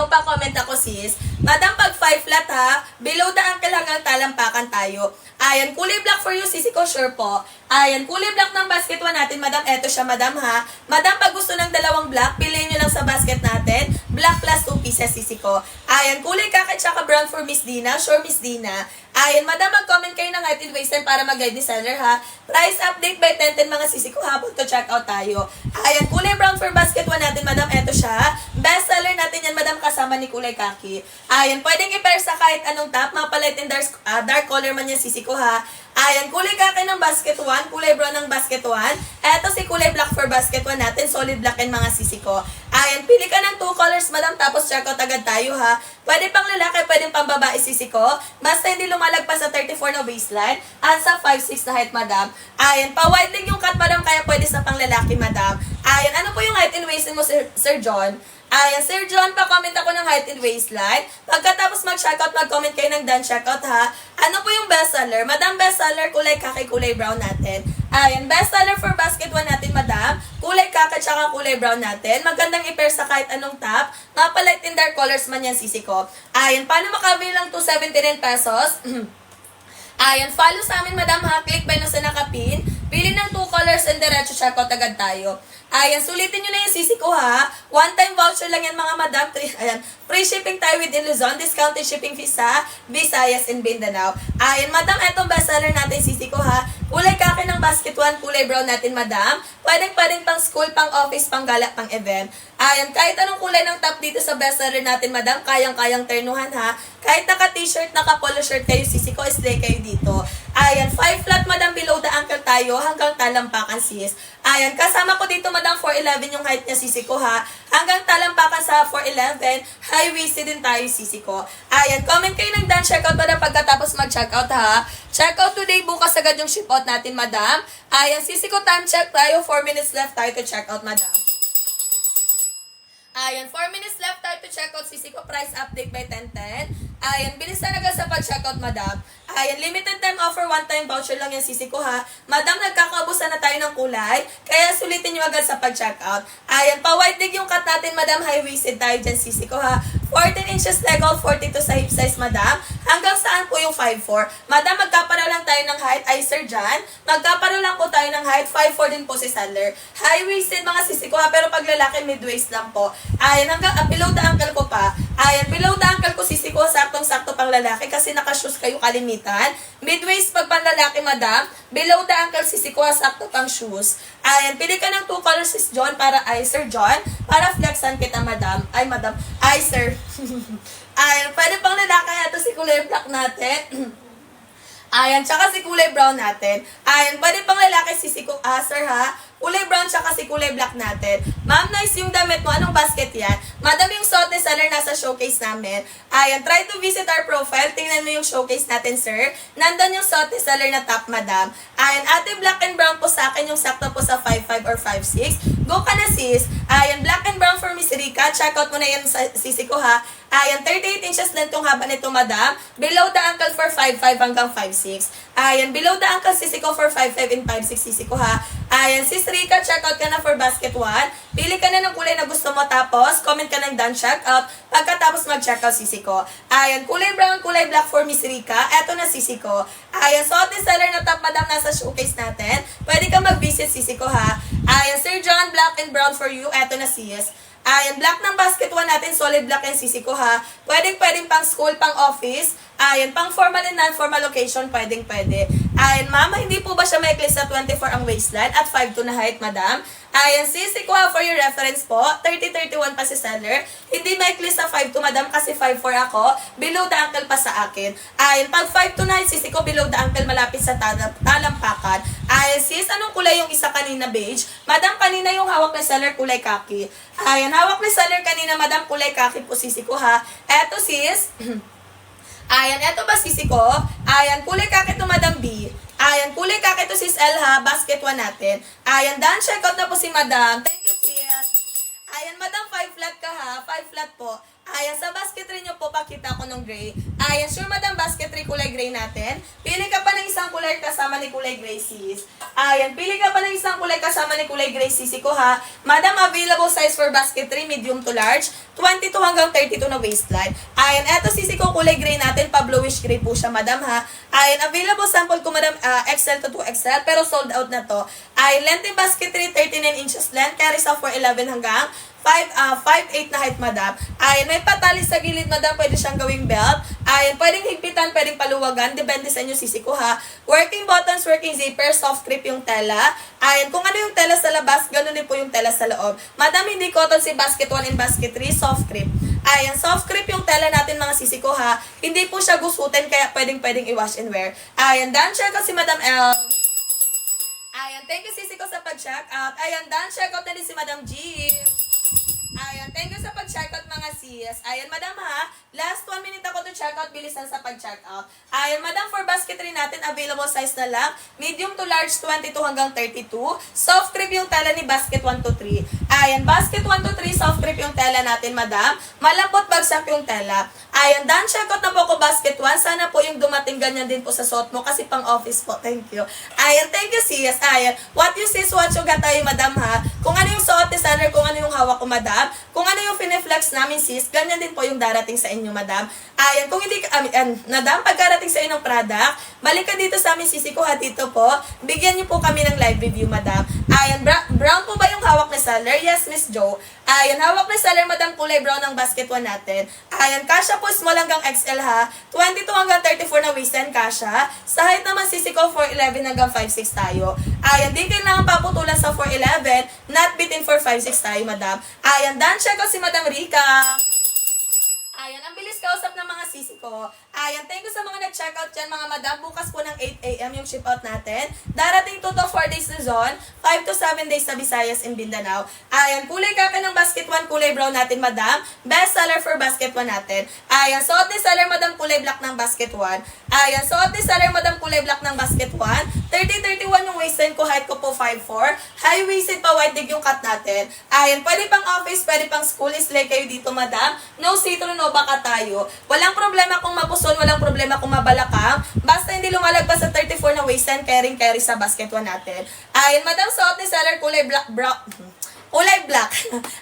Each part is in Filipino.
Pa-comment ako sis. Madam, pag 5 flat ha, below the ankle hanggang talampakan tayo. Ayan, kulay black for you, sisi ko, sure po. Ayan, kulay black ng basket 1 natin, madam. Eto siya, madam ha. Madam, pag gusto ng dalawang black, piliin nyo lang sa basket natin. Black plus 2 pieces, sisi ko. Ayan, kulay kakit tsaka brown for Miss Dina. Sure, Miss Dina. Ayan, madam, mag-comment kayo ng height and waist time para mag-guide ni seller ha. Price update by 10-10 mga sisi ko habang to check out tayo. Ayan, kulay brown for basket 1 natin, madam. Eto siya. Best seller natin yan, madam, kasama ni kulay kaki. Ayan, pwedeng i-pair sa kahit anong top. Mapalight and dark color man yan, sisi ko ha. Ayan, kulay kaki ng basket 1, kulay brown ng basket 1. Eto si kulay black for basket 1 natin, solid black and mga sisi ko. Ayan, pili ka ng 2 colors, madam, tapos check out agad tayo ha. Pwede pang lalaki, pwede pang babae, sisi ko. Basta hindi lumalagpas sa 34 na waistline at sa 5'6 na height, madam. Ayan, pa-wide leg yung cut, madam, kaya pwede sa pang lalaki, madam. Ayan, ano po yung height and waist mo, Sir John? Ayan, Sir John, pa-comment ako ng height and waistline. Pagkatapos mag-checkout, mag-comment kayo ng done checkout ha. Ano po yung bestseller? Madam, bestseller, kulay kaki, kulay brown natin. Ayan, bestseller for basket 1 natin, madam. Kulay kaki, tsaka kulay brown natin. Magandang i-pair sa kahit anong top. Mapalight in dark colors man yan, sisi ko. Ayan, paano makabili lang 279 pesos? Ayan, follow sa amin, madam ha. Click by na sa nakapin. Pili ng 2 colors and diretso checkout agad tayo. Ayan, sulitin nyo na yung sisi ko ha. One-time voucher lang yan mga madam. Ayan, free shipping tayo within Luzon. Discounted shipping fee sa Visayas and Mindanao. Ayan, madam, etong bestseller natin sisi ko ha. Kulay kaki ng basket 1, kulay brown natin, madam. Pwedeng pang school, pang office, pang gala, pang event. Ayan, kahit anong kulay ng top dito sa bestseller natin, madam, kayang-kayang ternuhan ha. Kahit naka-t-shirt, naka-polo shirt kayo, sisi ko, stay kayo dito. Ayan, 5 flat, madam, below the ankle tayo, hanggang talampakan, sis. Ayan, kasama ko dito, madam, 4'11 yung height niya, sisi ko ha. Hanggang talampakan sa 4'11, high-waisted din tayo, sisi ko. Ayan, comment kayo ng done checkout, madam, pagkatapos mag-checkout ha. Checkout today, bukas agad yung ship out natin, madam. Ayan, sisi ko, time check tayo, 4 minutes left tayo to checkout, madam. Ayan, 4 minutes left tayo to checkout, sisi ko, price update by 10-10. Ayan, bilisan agad sa pag-checkout, madam. Ayan, limited time offer, one-time voucher lang yan, sisi ko ha. Madam, nagkakaubusan na tayo ng kulay, kaya sulitin nyo agad sa pag-checkout. Ayan, pa-wide leg yung cut natin, madam, high-waisted tayo dyan, sisi ko ha. 14 inches leg out, 42 sa hip size, madam. Hanggang saan po yung 5'4"? Madam, magkaparo lang tayo ng height, ay Sir John. Magkaparo lang po tayo ng height, 5'4" din po si seller. High-waisted mga sisi ko ha, pero pag lalaki, mid-waist lang po. Ayan, hanggang below the ankle ko pa. Ayan, below the ankle ko sisi ko, saktong-sakto pang lalaki kasi naka-shoes kayo kalimitan. Mid-waist pag pang lalaki, madam. Below the ankle sisi ko, sakto pang shoes. Ayan, pili ka ng 2 colors, sis John, ay Sir John, para flexan kita, madam. Ay, madam. Ay, sir. Ayan, pwede pang lalaki ito si kulay black natin. Ayan, tsaka si kulay brown natin. Ayan, pwede pang lalaki sisi ko, sir ha. Kulay brown tsaka si kulay black natin. Ma'am, nice yung damit mo. Anong basket yan? Madam, yung suot ni seller nasa showcase namin. Ayan, try to visit our profile. Tingnan mo yung showcase natin, sir. Nandun yung suot ni seller na top, madam. Ayan, ate, black and brown po sa akin yung sakto po sa 5'5 or 5'6. Go ka na, sis. Ayan, black and brown for Miss Rika. Check out mo na yan sa sisi ko, ha. Ayan, 38 inches lang itong haba nito, madam. Below the ankle for 5'5 hanggang 5'6. Ayan, below the ankle sisi ko for 5'5 and 5'6 sisi ko, ha. Ayan, sis Rika, check out ka na for basket 1. Pili ka na ng kulay na gusto mo, tapos comment ka ng done check out. Pagkatapos mag-check out sisi ko. Ayan, kulay brown, kulay black for Miss Rika. Eto na sisi ko. Ayan, suot ni seller na top, madam, nasa showcase natin. Pwede ka mag-visit sisi ko, ha. Ayan, Sir John, black and brown for you. Eto na sis. Ayan, black ng basket 1 natin, solid black yung sisi ko ha. Pwedeng pang school, pang office. Ayan, pang formal and non-formal location, pwede. Ayan, mama, hindi po ba siya may cleat sa 24 ang waistline at 5'2 na height, madam? Ayan, sisi ko ha, for your reference po, 30-31 pa si seller. Hindi may cleat sa 5'2, madam, kasi 5'4 ako. Below the ankle pa sa akin. Ayan, pag 5'2 na sisi ko, below the ankle, malapit sa talampakan. Ayan, sis, anong kulay yung isa kanina, beige? Madam, kanina yung hawak ni seller, kulay kaki. Ayan, hawak ni seller kanina, madam, kulay kaki po sisi ko ha. Eto, sis. Ayan, eto ba sisi ko? Ayan, kulay kaki to, madam B. Ayan, kulay kaki to, sis L ha. Basket 1 natin. Ayan, done checkout na po si madam. Thank you, sis. Ayan, madam, 5 flat ka ha. 5 flat po. Ayan, sa basketry nyo po, pakita ko ng gray. Ayan, sure madam, basketry kulay gray natin. Pili ka pa ng isang kulay kasama ni kulay gray sis. Ayan, pili ka pa ng isang kulay kasama ni kulay gray sisi ko ha. Madam, available size for basketry, medium to large, 22 hanggang 32 na waistline. Ayan, eto sisi ko kulay gray natin, pa bluish gray po siya madam ha. Ayan, available sample ko madam, XL to 2XL, pero sold out na to. Ayan, length ng basketry, 39 inches length, carry sa 4'11 hanggang 5'8 na height, madam. Ayan, may patali sa gilid, madam. Pwede siyang gawing belt. Ayan, pwedeng higpitan, pwedeng paluwagan. Depende sa inyo, sisi ko, ha. Working buttons, working zipper, soft grip yung tela. Ayan, kung ano yung tela sa labas, ganun din po yung tela sa loob. Madam, hindi cotton si basket 1 and basket 3, soft grip. Ayan, soft grip yung tela natin, mga sisi ko, ha. Hindi po siya gusutin, kaya pwedeng i-wash and wear. Ayan, done check si Madam L. Ayan, thank you, sisi ko, sa pag-check out. Ayan, done check out na din si Madam G. Ayan, thank you sa pag-checkout mga sis. Ayan, madam ha. Last 1 minute ako to checkout. Bilisan sa pag-checkout. Ayan, madam, for basketry natin, available size na lang. Medium to large, 22 hanggang 32. Soft grip yung tela ni basket 1 to 3. Ayan, basket 1 to 3, soft grip yung tela natin, madam. Malambot bagsak yung tela. Ayan, done checkout na po ako basket 1. Sana po yung dumating ganyan din po sa suot mo kasi pang office po. Thank you. Ayan, thank you sis. Ayan, what you sis, what you got tayo, madam ha. Kung ano yung suot ni seller, kung ano yung hawak ko, madam. Kung ano yung fine-flex namin sis, ganyan din po yung darating sa inyo, madam. Ayan, kung hindi, madam, pagkarating sa inyo ng product, balik ka dito sa amin, sisi ko ha, dito po. Bigyan niyo po kami ng live review, madam. Ayan, brown po ba yung hawak ni seller? Yes, Miss Joe. Ayan, hawak ni seller, madam, kulay brown ng basket 1 natin. Ayan, kasha po small hanggang XL ha. 22 hanggang 34 na waistline kasha. Sa height naman, sisi ko, 4'11 hanggang 5'6 tayo. Ayan, di kailangan paputulan sa 4'11, not between 4'5'6 tayo, madam. Ayan, done check out si Madam Rica. Ayan, ang bilis kausap ng mga sisi ko. Ayan, thank you sa mga nag-check out dyan, mga madam. Bukas po ng 8 a.m. yung ship out natin. Darating 2 to 4 days na zone, 5 to 7 days sa Visayas and Mindanao. Ayan, kulay kaka ng basket 1, kulay brown natin, madam. Best seller for basket 1 natin. Ayan, suot ni seller, madam, kulay black ng basket 1. Ayan, suot ni seller, madam, kulay black ng basket 1. 30-31 yung waistline ko, height ko po 5'4". High-waisted pa, wide leg yung cut natin. Ayan, pwede pang office, pwede pang school, islay kayo dito, madam. No see-through, no baka tayo. Walang problema kung mapuson, walang problema kung mabalakang. Basta hindi lumalagpas sa 34 na waistline, carry sa basket 1 natin. Ayan, madam, suot ni seller, kulay black, kulay black.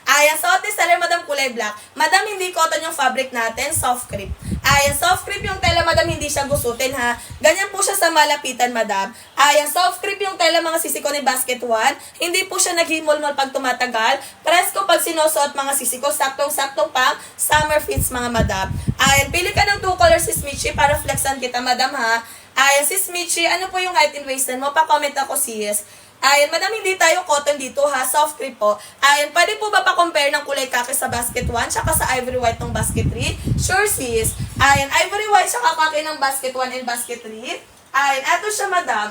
Ayan, suot ni seller, madam, kulay black. Madam, hindi cotton yung fabric natin, soft grip. Ayan, soft grip yung tela, madam, hindi siya gusutin ha. Ganyan po siya sa malapitan, madam. Ayan, soft grip yung tela, mga sisi ko ni basket 1. Hindi po siya naghimol-mol pag tumatagal. Presko pag sinusuot, mga sisi ko, saktong-saktong pang summer fits, mga madam. Ayan, pili ka ng 2 colors si Smitchy para flexan kita, madam ha. Ayan, si Smitchy, ano po yung height and waistline mo? Pa-comment ako, sis. Ayan, madam, hindi tayo cotton dito ha, soft grip po. Ayan, pwede po ba pa-compare ng kulay kaki sa basket 1 tsaka sa ivory white ng basket 3? Sure sis. Ayan, ivory white tsaka kaki ng basket 1 and basket 3. Ayan, eto siya, madam.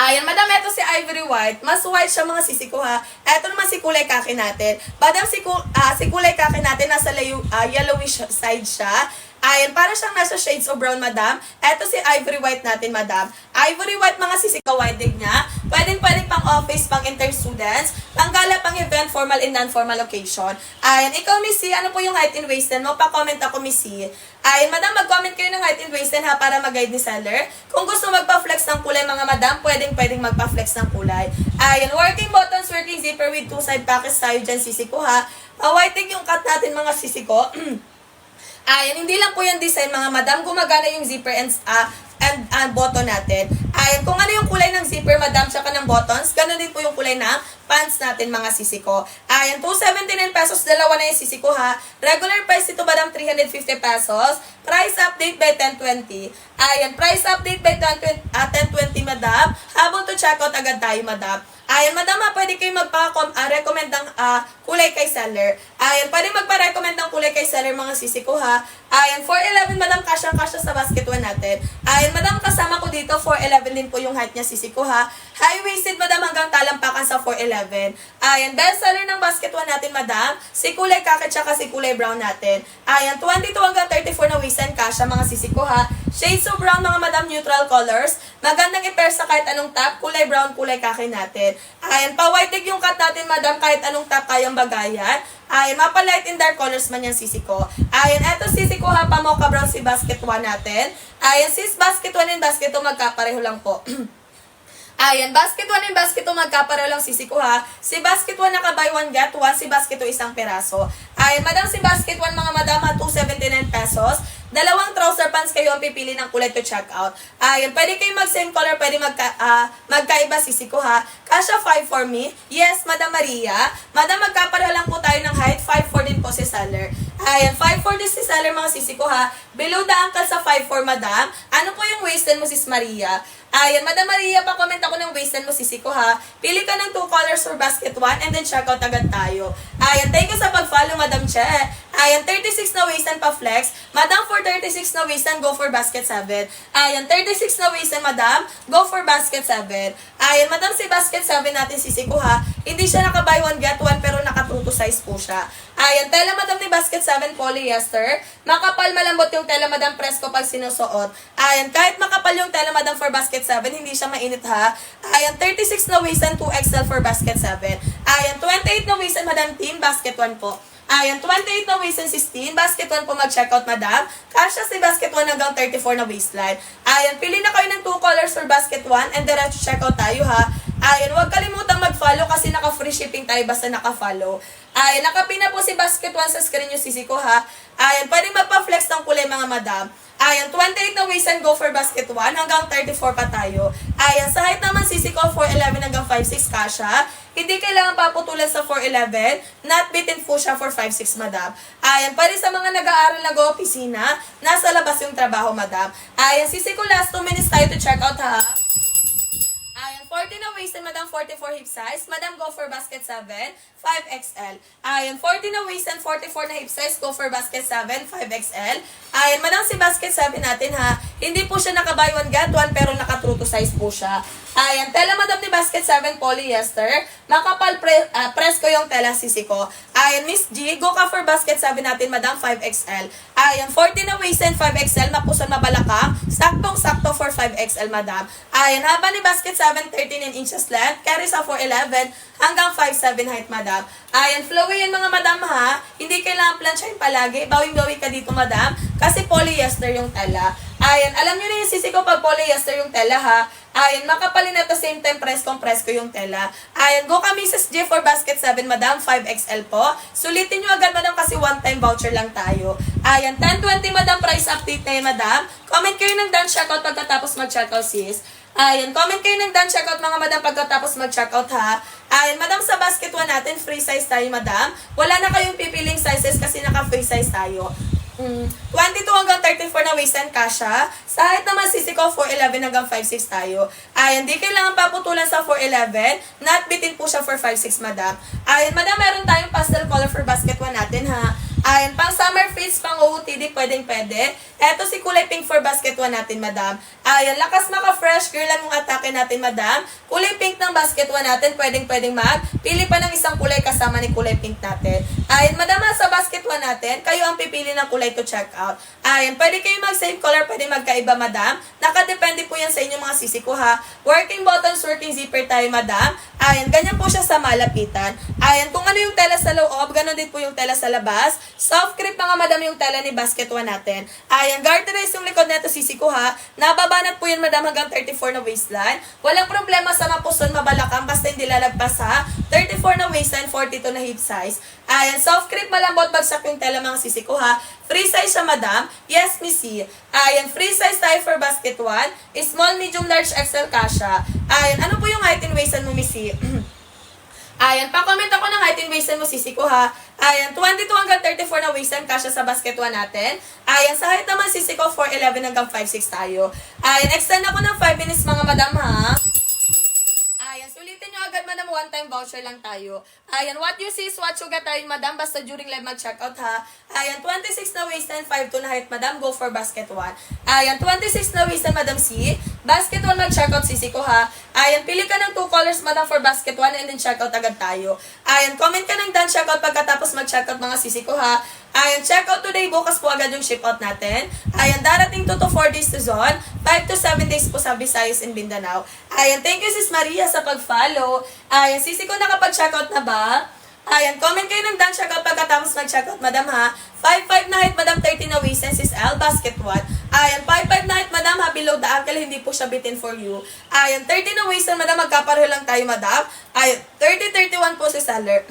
Ayan, madam, eto si ivory white. Mas white siya, mga sisi ko ha. Eto naman si kulay kaki natin. Madam, si kulay kaki natin nasa yellowish side siya. Ayan, para siyang nasa shades of brown, madam. Eto si ivory white natin, madam. Ivory white, mga sisi ko, wide leg niya. Pwedeng pang office, pang intern students, pang gala, pang event, formal and non-formal occasion. Ayan, ikaw, Missy, ano po yung height and waistline mo? Pa-comment ako, Missy. Ayan, madam, mag-comment kayo ng height and waistline ha, para mag-guide ni seller. Kung gusto magpa-flex ng kulay, mga madam, pwedeng magpa-flex ng kulay. Ayan, working buttons, working zipper with 2 side pockets tayo dyan, sisi ko ha. White leg yung cut natin, mga sisi ko. Ayan, hindi lang po yung design, mga madam. Gumagana yung zipper and button natin. Ayan, kung ano yung kulay ng zipper, madam, tsaka ng buttons, ganun din po yung kulay ng pants natin, mga sisi ko. Ayan, 279 pesos, dalawa na yung sisi ko ha. Regular price ito, madam, 350 pesos. Price update by 10:20. Ayan, price update by 10:20, madam. Habang to checkout agad tayo, madam. Ayan, madam ha, pwede kayo recommend ng kulay kay seller. Ayan, pwede magpa-recommend ng kulay kay seller, mga sisi ko ha. Ayan, 4'11, madam, kasya sa basket 1 natin. Ayan, madam, kasama ko dito, 4'11 din po yung height niya, sisi ko ha. High-waisted, madam, hanggang talampakan sa 4'11. Ayan, best seller ng basket 1 natin, madam. Si kulay kaki tsaka si kulay brown natin. Ayan, 22 hanggang 34 na waistline kasya, mga sisi ko ha. Shades of brown mga madam, neutral colors. Magandang i-pair sa kahit anong top, kulay brown, kulay kaki natin. Ayan, pa-white egg yung cut natin madam, kahit anong top kayang bagayan. Ayan, mapa-light and dark colors man yan sisi ko. Ayan, eto sisi ko ha, pa-mocha brown si basket 1 natin. Ayan, sis basket 1 and basket 2 magkapareho lang po. Ayan, basket 1 and basket 2 magkapareho lang sisi ko ha. Si basket 1 naka buy 1 get 1, si basket 2 isang peraso. Ayan, madam si basket 1 mga madam ha, 279 pesos. Dalawang trouser pants kayo ang pipili ng kulay to check out. Ayan, pwede kayo mag-same color, pwede magkaiba sisi ko ha. Kasha 5 for me. Yes, Madam Maria. Madam, magkapareho lang po tayo ng height. 5'4 din po si seller. Ayan, 5'4 din si seller mga sisi ko ha. Below the ankle sa 5'4 madam. Ano po yung waistline mo sis Maria? Ayan, Madam Maria, pa-comment ako ng waistline mo sisi ko ha. Pili ka ng 2 colors for basket 1 and then check out agad tayo. Ayan, thank you sa pag-follow Madam Che. Ayan, 36 na waistline pa flex. Madam, for 36 na waistline, go for basket 7. Ayan, 36 na waistline madam, go for basket 7. Ayan, madam si basket 7 natin sisi ko ha. Hindi siya naka buy 1 get 1 pero naka true to size po siya. Ayan, tela madam ni basket 7 polyester. Makapal malambot yung tela madam presko pag sinusuot. Ayan, kahit makapal yung tela madam for basket 7, hindi siya mainit ha. Ayan, 36 na waistline 2XL for basket 7. Ayan, 28 na waistline madam team, basket 1 po. Ayan, 28 na waistline 16, basket 1 po mag-checkout madam. Kasha si basket 1 hanggang 34 na waistline. Ayan, pili na kayo ng 2 colors for basket 1 and diretso checkout tayo ha. Ayan, huwag kalimutang mag-follow kasi naka-free shipping tayo basta naka-follow. Ayan, nakapin na po si basket 1 sa screen yung sisi ko ha. Ayan, pwedeng magpa-flex ng kulay mga madam. Ayan, 28 na waistline, go for basket 1 hanggang 34 pa tayo. Ayan, sa height naman sisi ko 4'11 hanggang 5'6 kasha. Hindi kailangan paputulan sa 4'11, not bitin po siya for 5'6 madam. Ayan, pwede sa mga nag-aaral nag-opisina, nasa labas yung trabaho madam. Ayan, sisi ko last 2 minutes tayo to check out ha. Ayan, 40 na waistline, madam, 44 hip size. Madam, go for basket 7, 5XL. Ayan, 40 na waistline, 44 na hip size, go for basket 7, 5XL. Ayan, madam, si basket 7 natin ha. Hindi po siya naka buy 1 get 1 pero naka true to size po siya. Ayan, tela madam ni basket 7 polyester. Makapal press ko yung tela sisi ko. Ayan, Miss G, go ka for basket 7 natin, madam, 5XL. Ayan, 40 na waistline, 5XL, mapusan mabalakang. Saktong-sakto for 5XL, madam. Ayan, haba ni basket 7, 13 inches length. Carry sa 4'11 hanggang 5'7 height, madam. Ayan, flowy yan mga madam ha. Hindi kailangan plansyahin palagi. Bawing-bawi ka dito, madam. Kasi polyester yung tela. Ayan, alam nyo na yung sisi ko pag polyester yung tela ha. Ayan, makapalin at the same time press ko yung tela. Ayan, go ka Mrs. G for basket 7, madam, 5XL po. Sulitin nyo agad, madam, kasi one-time voucher lang tayo. Ayan, 10:20, madam, price update na yun, madam. Comment kayo ng done checkout pagkatapos mag-checkout, sis. Ayan, comment kayo ng done checkout, mga madam, pagkatapos mag-checkout, ha. Ayan, madam, sa basket 1 natin, free size tayo, madam. Wala na kayong pipiling sizes kasi naka-free size tayo. 22 hanggang 34 na waistline kasha. Sa height naman sisi ko 4'11 hanggang 5'6 tayo. Ayan, di kailangan paputulan sa 4'11. Not bitin po siya for 5'6 madam. Ayan, madam, meron tayong pastel color for basket 1 natin ha. Ayan, pang summer fits, pang OOTD, pwedeng-pwede. Eto si kulay pink for basket 1 natin, madam. Ayan, lakas maka-fresh girl lang yung atake natin, madam. Kulay pink ng basket 1 natin, pwedeng-pwedeng pili pa ng isang kulay kasama ni kulay pink natin. Ayan, madam, sa basket 1 natin, kayo ang pipili ng kulay to check out. Ayan, pwede kayo mag-same color, pwede magkaiba, madam. Nakadepende po yan sa inyong mga sisi ko, ha. Working buttons, working zipper tayo, madam. Ayan, ganyan po siya sa malapitan. Ayan, kung ano yung tela sa loob, ganun din po yung tela sa labas. Soft crepe mga madam yung tela ni basket 1 natin. Ayan, garterize yung likod neto sisi ko ha. Nababanat po yan madam hanggang 34 na waistline. Walang problema sa mapuson, mabalakang, basta hindi lalagpas ha. 34 na waistline, 42 na hip size. Ayan, soft crepe malambot, bagsak yung tela mga sisi ko ha. Free size siya madam. Yes, Missy. Ayan, free size tayo for basket 1. Small, medium, large, XL kasha. Ayan, ano po yung height and waistline mo, Missy? Ayan, pa-comment ako ng height and waistline mo, sisi ko ha. Ayan, 22 hanggang 34 na waistline, kasya sa basket 1 natin. Ayan, sa height naman, sisi ko, 4'11 hanggang 5'6 tayo. Ayan, extend ako ng 5 minutes mga madam ha. Ayan, sulitin nyo agad madam, one-time voucher lang tayo. Ayan, what you see is what you get tayo madam, basta during live mag-checkout ha. Ayan, 26 na waistline, 5'2 na height madam, go for basket 1. Ayan, 26 na waistline madam C, basket 1 mag-checkout sisi ko ha. Ayan, pili ka ng 2 colors madam for basket 1 and then checkout agad tayo. Ayan, comment ka ng done checkout pagkatapos mag-checkout mga sisi ko ha. Ayan, check out today, bukas po agad yung ship out natin. Ayan, darating 2 to 4 days to zone, 5 to 7 days po sa Visayas and Mindanao. Ayan, thank you Sis Maria sa pag-follow. Ayan, sisi ko nakapag-check out na ba? Ayan, comment kayo ng done checkout pagkatapos mag-checkout, madam ha. 5'5 na height, madam, 30 na waist, and sis L, basket 1. Ayan, 5'5 na height, madam ha, below the ankle, hindi po siya bitin for you. Ayan, 30 na waist, and madam, magkapareho lang tayo, madam. Ayan, 30-31 po si seller.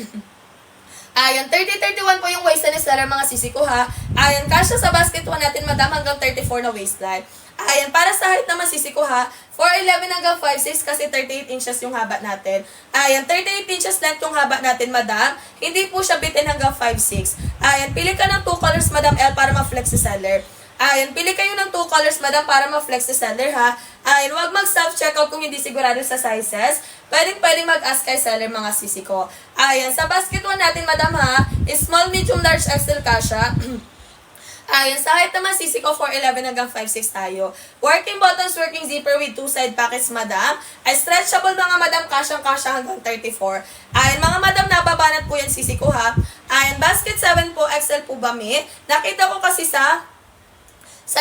Ayan, 30-31 po yung waist ni seller, mga sisi ko ha. Ayan, kasya sa basket 1 natin, madam, hanggang 34 na waistline. Ayan, para sa height naman sisi ko ha, 4'11 hanggang 5'6 kasi 38 inches yung haba natin. Ayan, 38 inches length yung haba natin, madam. Hindi po siya bitin hanggang 5'6. Ayan, pili ka ng 2 colors, madam L, para ma-flex si seller. Ayan, pili kayo ng 2 colors, madam, para ma-flex si seller, ha. Ayan, huwag mag-self-checkout kung hindi sigurado sa sizes. Pwedeng mag-ask kay seller, mga sisi ko. Ayan, sa basket 1 natin, madam, ha, small, medium, large, XL kasha. Ayan, sa height naman, sisi ko, 4'11 hanggang 5'6 tayo. Working buttons, working zipper with 2 side pockets, madam. Ay, stretchable, mga madam, kasyang-kasya hanggang 34. Ayan, mga madam, nababanat po yan, sisi ko, ha. Ayan, basket 7 po, XL po ba, mi? Nakita ko kasi sa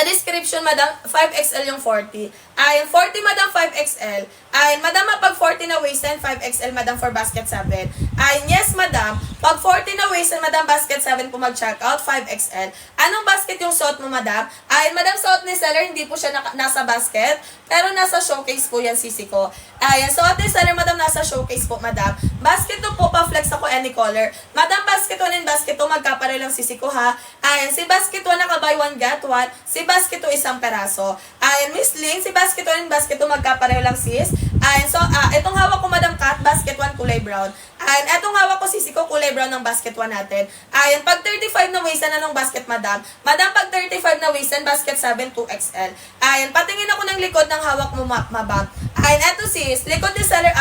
description, madam, 5XL yung 40. Ayan, 40, madam, 5XL. Ayan, madam, pag 40 na waist, 5XL, madam, for basket 7. Ayan, yes, madam. Pag 40 na waist, madam, basket 7 po mag-check out, 5XL. Anong basket yung suot mo, madam? Ayan, madam, suot ni seller, hindi po siya nasa basket, pero nasa showcase po yan, sisi ko. Ayan, suot ni seller, madam, nasa showcase po, madam. Basket 2 po, pa-flex ako any color. Madam, basket 1 and basket 2, magkapare lang, sisi ko, ha. Ayan, si basket 1 naka-buy 1 get 1, si basket 2 isang peraso. Ayan, Miss Ling, si basket 1 and basket 2, magkapareho lang, sis. Ayan, so, itong hawak ko, madam, cut, basket 1, kulay brown. Ayan, etong hawak ko, sisi ko, kulay brown ng basket 1 natin. Ayan, pag 35 na waist, anong basket, madam? Madam, pag 35 na waist, basket 7, 2XL. Ayan, patingin ako ng likod ng hawak mo, mabam. Ayan, eto sis, likod ni seller,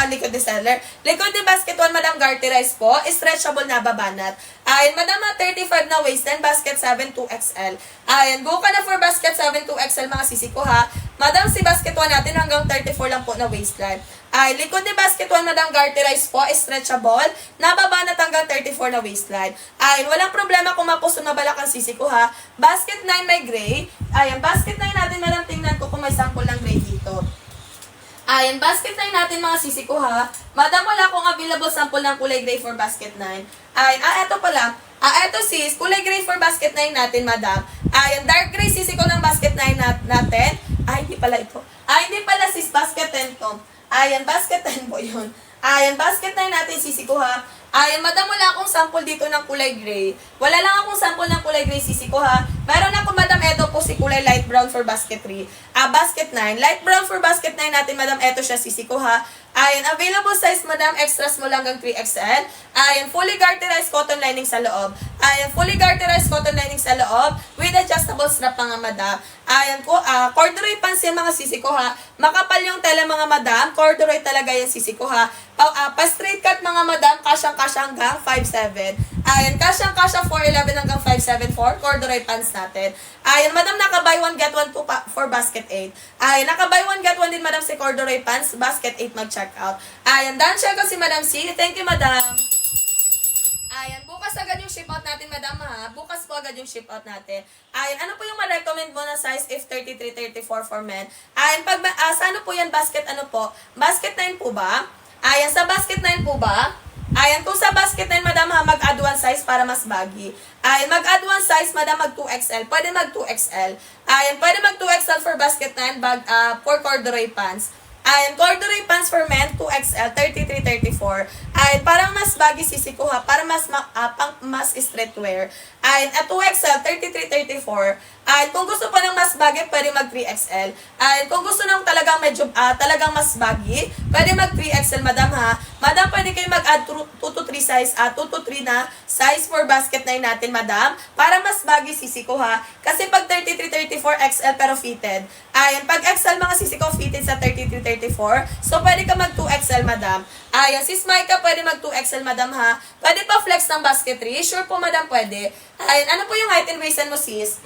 likod ni basket 1, madam, garterize po, stretchable na babanat. Ayan, madam, 35 na waist, basket 7, 2XL. Ayan, go ka na for basket 7, 2XL, mga sisi ko, ha. Madam, si basket 1 natin hanggang 34 lang po na waistline. Ay, likod ni basket 1, madam, garterize po, stretchable, nababanat hanggang 34 na waistline. Ay, walang problema kung mapuso na balak ang sisi ko, ha. Basket 9 may gray. Ayan, basket 9 natin, madam, tingnan ko kung may sample ng gray dito. Ayan, basket 9 natin, mga sisi ko, ha. Madam, wala akong available sample ng kulay gray for basket 9. Ayan, eto pala. Eto sis, kulay gray for basket 9 natin, madam. Ayan, dark gray sisi ko ng basket 9 natin. Ay, hindi pala ito. Ay, hindi pala sis, basket 10 to. Ayan, basket 10 po yun. Ayan, basket 9 natin, sisi ko, ha. Ayan, madam, wala akong sample dito ng kulay gray. Wala lang akong sample ng kulay gray, sisi ko, ha. Meron ako, madam, eto po si kulay light brown for basket 3. Basket 9. Light brown for basket 9 natin, madam, eto siya, sisi ko, ha. Ayan, available size, madam, extras mo lang hanggang 3XL. Ayan, fully garterized cotton lining sa loob. Ayan, fully garterized cotton lining sa loob with adjustable strap, mga madam. Ayan po, corduroy pants yung mga sisi ko, ha. Makapal yung tela, mga madam. Corduroy talaga yung sisi ko, ha. Pa-straight cut, mga madam, kasyang-kasya hanggang 5'7". Ayan, kasyang-kasya 4'11 hanggang 5'7" corduroy pants natin. Ayan, madam, naka-buy 1 get 1 for basket 8. Ayan, naka-buy 1 get 1 din, madam, si corduroy pants, basket 8 mag-check out. Ayan, done check out si Madam C. Thank you, madam. Ayan, bukas agad yung ship out natin, madam, ha. Bukas po agad yung ship out natin. Ayan, ano po yung ma-recommend mo na size if 33-34 for men? Ayan, sa ano po yan, basket ano po? Basket 9 po ba? Ayan, sa basket 9 po ba? Ayan, kung sa basket 9, madam, ha, mag-add 1 size para mas baggy. Ayan, mag-add 1 size, madam, mag-2XL. Pwede mag-2XL. Ayan, pwede mag-2XL for basket 9, for corduroy pants. Ayan, corduroy pants for men, 2XL, 33-34. Ayan, parang mas baggy sisi ko, ha, para mas streetwear. Ayan, 2XL, 33-34. Ayan, kung gusto pa ng mas baggy, pwede mag 3XL. Ayan, kung gusto nang talagang medyo, talagang mas baggy, pwede mag 3XL, madam, ha. Madam, pwede kayo mag-add 2 to 3 size, 2 to 3 na size for basket 9 natin, madam, para mas baggy sisi ko, ha. Kasi pag 33-34 XL pero fitted. Ayan, pag XL, mga sisi ko, fitted sa 33-34. So, pwede ka mag 2XL, madam. Ayan, sis Micah, pwede mag 2XL, madam, ha. Pwede pa flex ng basket 3. Sure po, madam, pwede. Ayan, ano po yung height and waist mo, sis?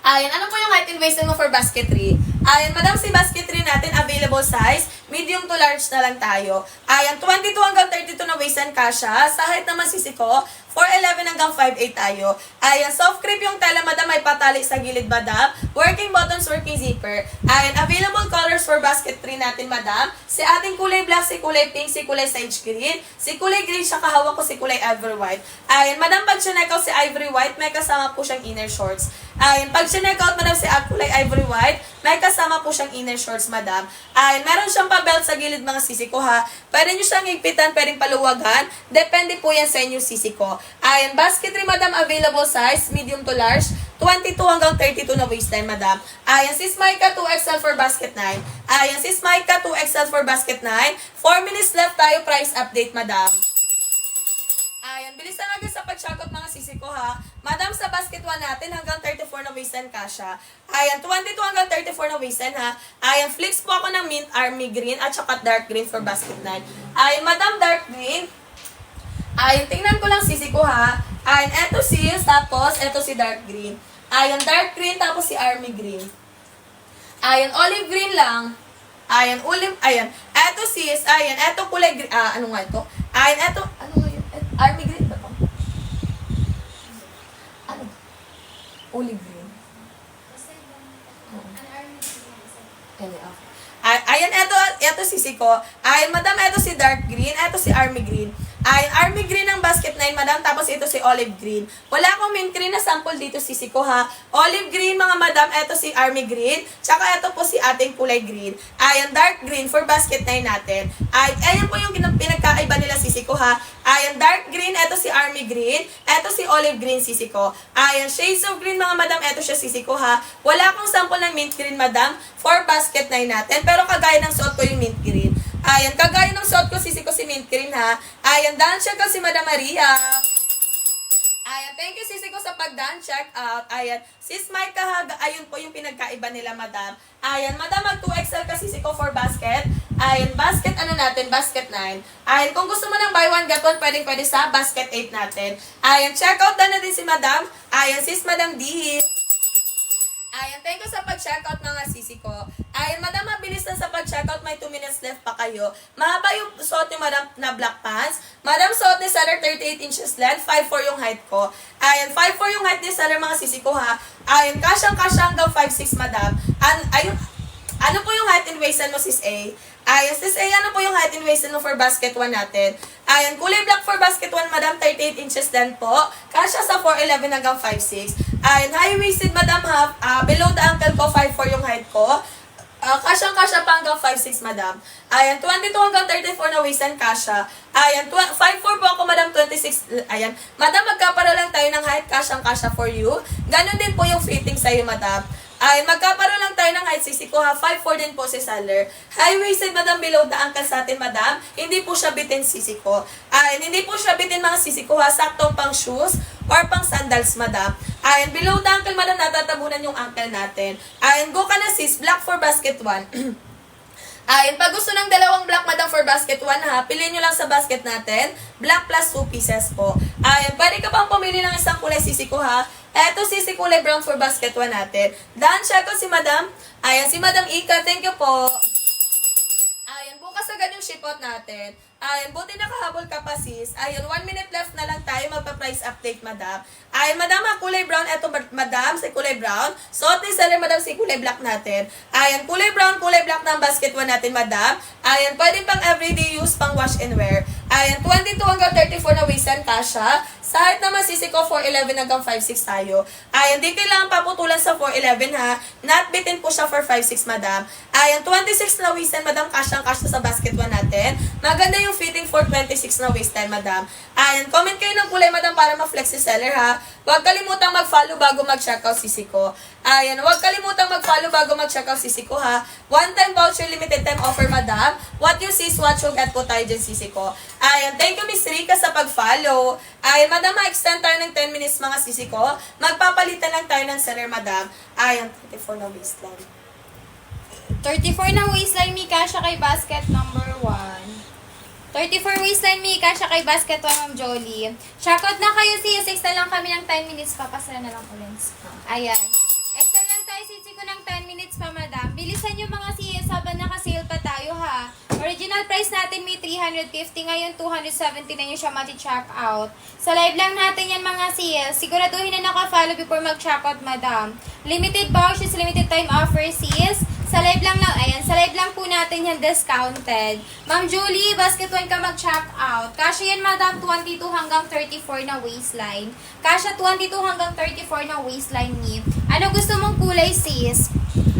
Ayan, ano po yung height and waist mo for basket 3? Ayan, madam, si basket rin natin, available size, medium to large na lang tayo. Ayan, 22 hanggang 32 na waist and kasha. Sa height naman sisiko, 4'11 hanggang 5'8 tayo. Ayan, soft crepe yung tela, madam, may patali sa gilid, madam. Working buttons, working zipper. Ayan, available colors for basket 3 natin, madam. Si ating kulay black, si kulay pink, si kulay sage green, si kulay green, siya kahawak ko si kulay ivory white. Ayan, madam, pag siya si ivory white, may kasama po siyang inner shorts. Ayan, pag siya madam, si kulay ivory white, may kasama po siyang inner shorts, madam. Ayan, meron siyang pa-belt sa gilid, mga sisi ko, ha. Pwede nyo siyang higpitan, pwedeng paluwagan. Depende po yan sa inyong sisi ko. Ayan, basket rin, madam, available size, medium to large, 22 hanggang 32 na waistline, madam. Ayan, sis Micah, 2XL for basket 9. Ayan, sis Micah, 2XL for basket 9. 4 minutes left tayo, price update, madam. Ayan, bilisan agad sa pag-shoutout, mga sisi ko, ha. Madam, sa basket 1 natin, hanggang 34 na waistline kasha. Ayan, 22 hanggang 34 na waistline, ha. Ayan, flex po ako ng mint army green at saka dark green for basket 9. Ayan, madam, dark green. Ayan, tingnan ko lang sisi ko, ha. Ayan, eto sis, tapos eto si dark green. Ayan, dark green, tapos si army green. Ayan, olive green lang. Ayan, ayan. Eto sis, ayan, eto kulay green. Ano nga ito? Ayan, eto, ano nga yun? Army green ba ito? Ano? Olive green. Ayan, eto sisi ko. Ayan, madam, eto si dark green, eto si army green. Ayan, army green ang basket 9, madam, tapos ito si olive green. Wala akong mint green na sample dito, sisi ko, ha. Olive green, mga madam, eto si army green, tsaka eto po si ating kulay green. Ayan, dark green for basket 9 natin. Ayan po yung pinagkaiba nila, sisi ko, ha. Ayan, dark green, eto si army green, eto si olive green, sisi ko. Ayan, shades of green, mga madam, eto siya, sisi ko, ha. Wala akong sample ng mint green, madam, for basket 9 natin, pero kagaya ng suot ko yung mint green. Ayan, kagaya ng suot ko, sisi ko si mint green, ha. Ayan, dance check ko si Madam Maria. Ayan, thank you sisi ko sa pag-dance check out. Ayan, sis Micah, ayun po yung pinagkaiba nila, madam. Ayan, madam, mag 2XL ka sisi ko for basket. Ayan, basket ano natin, basket 9. Ayan, kung gusto mo ng buy one get one, pwede sa basket 8 natin. Ayan, check out na din si madam. Ayan, sis Madam D. Ayan, thank you sa pag-checkout, mga sisi ko. Ayan, madam, mabilis na sa pag-checkout. May 2 minutes left pa kayo. Mahaba yung suot ni madam na black pants. Madam, suot ni seller 38 inches length, 5'4 yung height ko. Ayan, 5'4 yung height ni seller, mga sisi ko, ha. Ayan, kasyang-kasya hanggang 5'6, madam. Ayun, ano po yung height and waist mo, sis A? Ayan, sis A, ano po yung height and waist mo for basket 1 natin? Ayan, kulay black for basket 1, madam, 38 inches din po. Kasya sa 4'11 hanggang 5'6. Ayan, high-waisted, madam, below the ankle ko, 5'4 yung height ko. Kasyang-kasya pa hanggang 5'6, madam. Ayan, 22 hanggang 34 na waist and kasya. Ayan, 5'4 po ako, madam, 26. Ayan, madam, magkaparo lang tayo ng height, kasyang-kasya for you. Ganon din po yung fitting sa'yo, madam. Ay, magkaparo lang tayo ng height, sisi ko, ha. 5'4 din po si seller. High-waisted, madam, below the ankle sa atin, madam. Hindi po siya bitin, sisi ko. Ay, hindi po siya bitin, mga sisi ko, ha. Saktong pang shoes or pang sandals, madam. Ay, below the ankle, madam, natatabunan yung ankle natin. Ay, go ka na, sis. Black for basket 1. Ayan, pag gusto ng dalawang black, madam, for basket 1, ha, piliin nyo lang sa basket natin. Black plus 2 pieces po. Ayan, pwede ka pang pumili ng isang kulay, sisi ko, ha. Eto, sisi, kulay brown for basket 1 natin. Daan check ko si madam. Ayan, si Madam Ika, thank you po. Ayan, bukas agad yung ship out natin. Ayan, buti nakahabol ka pa, sis. Ayan, 1 minute left na lang tayo magpa-price update, madam. Ayan, madam, kulay brown. Eto, madam, si kulay brown. Suot ni seller, madam, si kulay black natin. Ayan, kulay brown, kulay black ng basket 1 natin, madam. Ayan, pwede pang everyday use, pang wash and wear. Ayan, 22 hanggang 34 na waist and kasha. Sa height naman, sisi ko, 4'11 hanggang 5'6 tayo. Ayan, di kailangan paputulan sa 4'11, ha. Not bitin po siya for 5'6, madam. Ayan, 26 na waist and, madam, kasyang-kasya sa basket 1 natin. Maganda yung fitting for 26 na waist and, madam. Ayan, comment kayo ng kulay, madam, para ma-flex si seller, ha. Huwag kalimutang mag-follow bago mag-checkout, sisi ko. Ayan, huwag kalimutang mag-follow bago mag-checkout, sisi ko, ha. One-time voucher, limited time offer, madam. What you see is what you get po tayo dyan, sisi ko. Ayan, thank you, Miss Rika, sa pag-follow. Ayan, madam, ma-extend tayo ng 10 minutes, mga sisi ko. Magpapalitan lang tayo ng seller, madam. Ayan, 34 na waistline. 34 na waistline, Mika, siya kay basket number 1. 34 waistline, Mika, siya kay basket 1, Ma'am Jolie. Shoutout na kayo, sis. Extend lang kami ng 10 minutes. Papasala na lang ulit. Ayan. Extend lang tayo, sis. mo ng 10 minutes pa, madam. Bilisan yung mga CS habang naka-sale pa tayo, ha. Original price natin may 350. Ngayon, 270 na yung siya mati-check out. Sa live lang natin yan, mga CS. Siguraduhin na naka-follow before mag-check out, madam. Limited vouchers, limited time offer, CS. Sa live lang, ayan, sa live lang po natin yan discounted. Ma'am Julie, basket 1 ka mag-check out. Kasya yan, madam, 22 hanggang 34 na waistline. Kasya 22 hanggang 34 na waistline ni. Ano gusto mong kulay, sis?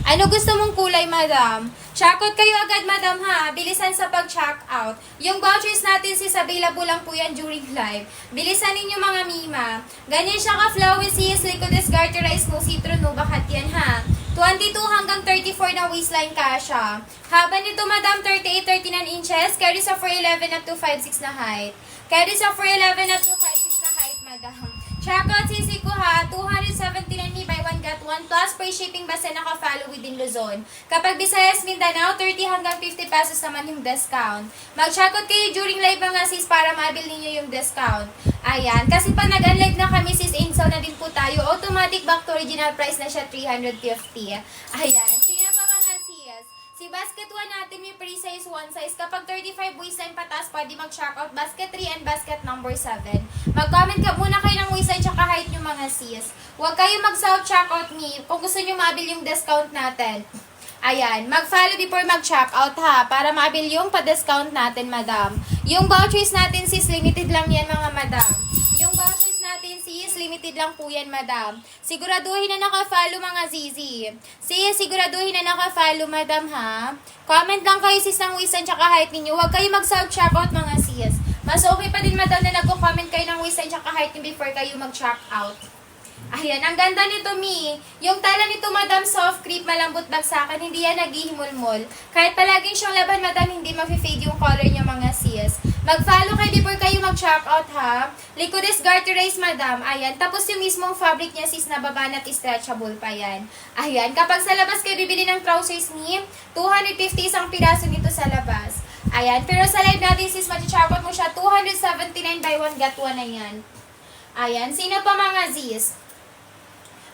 Ano gusto mong kulay, madam? Check out kayo agad, madam, ha? Bilisan sa pag-check out. Yung vouchers natin, sis, available lang po yan during live. Bilisan ninyo, mga mima. Ganyan siya ka-flowy, sis. Licodes garterized no citron no. Bakat yan, ha? 22 hanggang 34 na waistline kasha. Haba nito, madam, 38-39 inches. Carry sa 4'11 up to 5'6 na height. Carry sa 4'11 up to 5'6 na height, madam. Check out, sisi ko, ha. 279 ni buy one get one plus free shipping basta naka-follow within Luzon. Kapag Visayas, Mindanao, 30 hanggang 50 pesos naman yung discount. Mag-check out kayo during live, mga sis, para mabil ninyo yung discount. Ayan. Kasi pag nag-unlive na kami, sis, install na din po tayo. Automatic back to original price na siya, 350. Ayan. Sino pa, mga sis? Si basket 1 natin may pre-size 1 size. Kapag 35 waistline pataas, pwede mag-check out basket 3 and basket number 7. Mag-comment ka muna kayo ng waistline tsaka height nyo, mga sis. Huwag kayo mag-self-check out me kung gusto nyo maabil yung discount natin. Ayan, mag-follow before mag-check out, ha, para maabil yung pa-discount natin, madam. Yung vouchers natin, sis, limited lang yan, mga madam. Yung vouchers natin, sis, limited lang po yan, madam. Siguraduhin na naka-follow, mga zizi. Sis, siguraduhin na naka-follow, madam, ha. Comment lang kayo, sis, ng waistline tsaka height ninyo. Huwag kayo mag-self-check out, mga sis. Mas okay pa din, madam, na nagko-comment kayo ng waistline tsaka height nyo before kayo mag-check out. Ayan, ang ganda nito, Mi. Yung tala nito, madam, soft creep, malambot bagsakan, hindi yan naghihimol-mol. Kahit palaging siyang laban, madam, hindi mag-fade yung color niya, mga sis. Mag-follow kayo before kayo mag-check out, ha. Licodes garterized, madam. Ayan, tapos yung mismong fabric niya, sis, nababan at stretchable pa yan. Ayan, kapag sa labas kayo bibili ng trousers ni, 250 isang piraso nito sa labas. Ayan, pero sa live natin, sis, mag-check out mo siya, 279 buy one get one na yan. Ayan, sino pa, mga zis?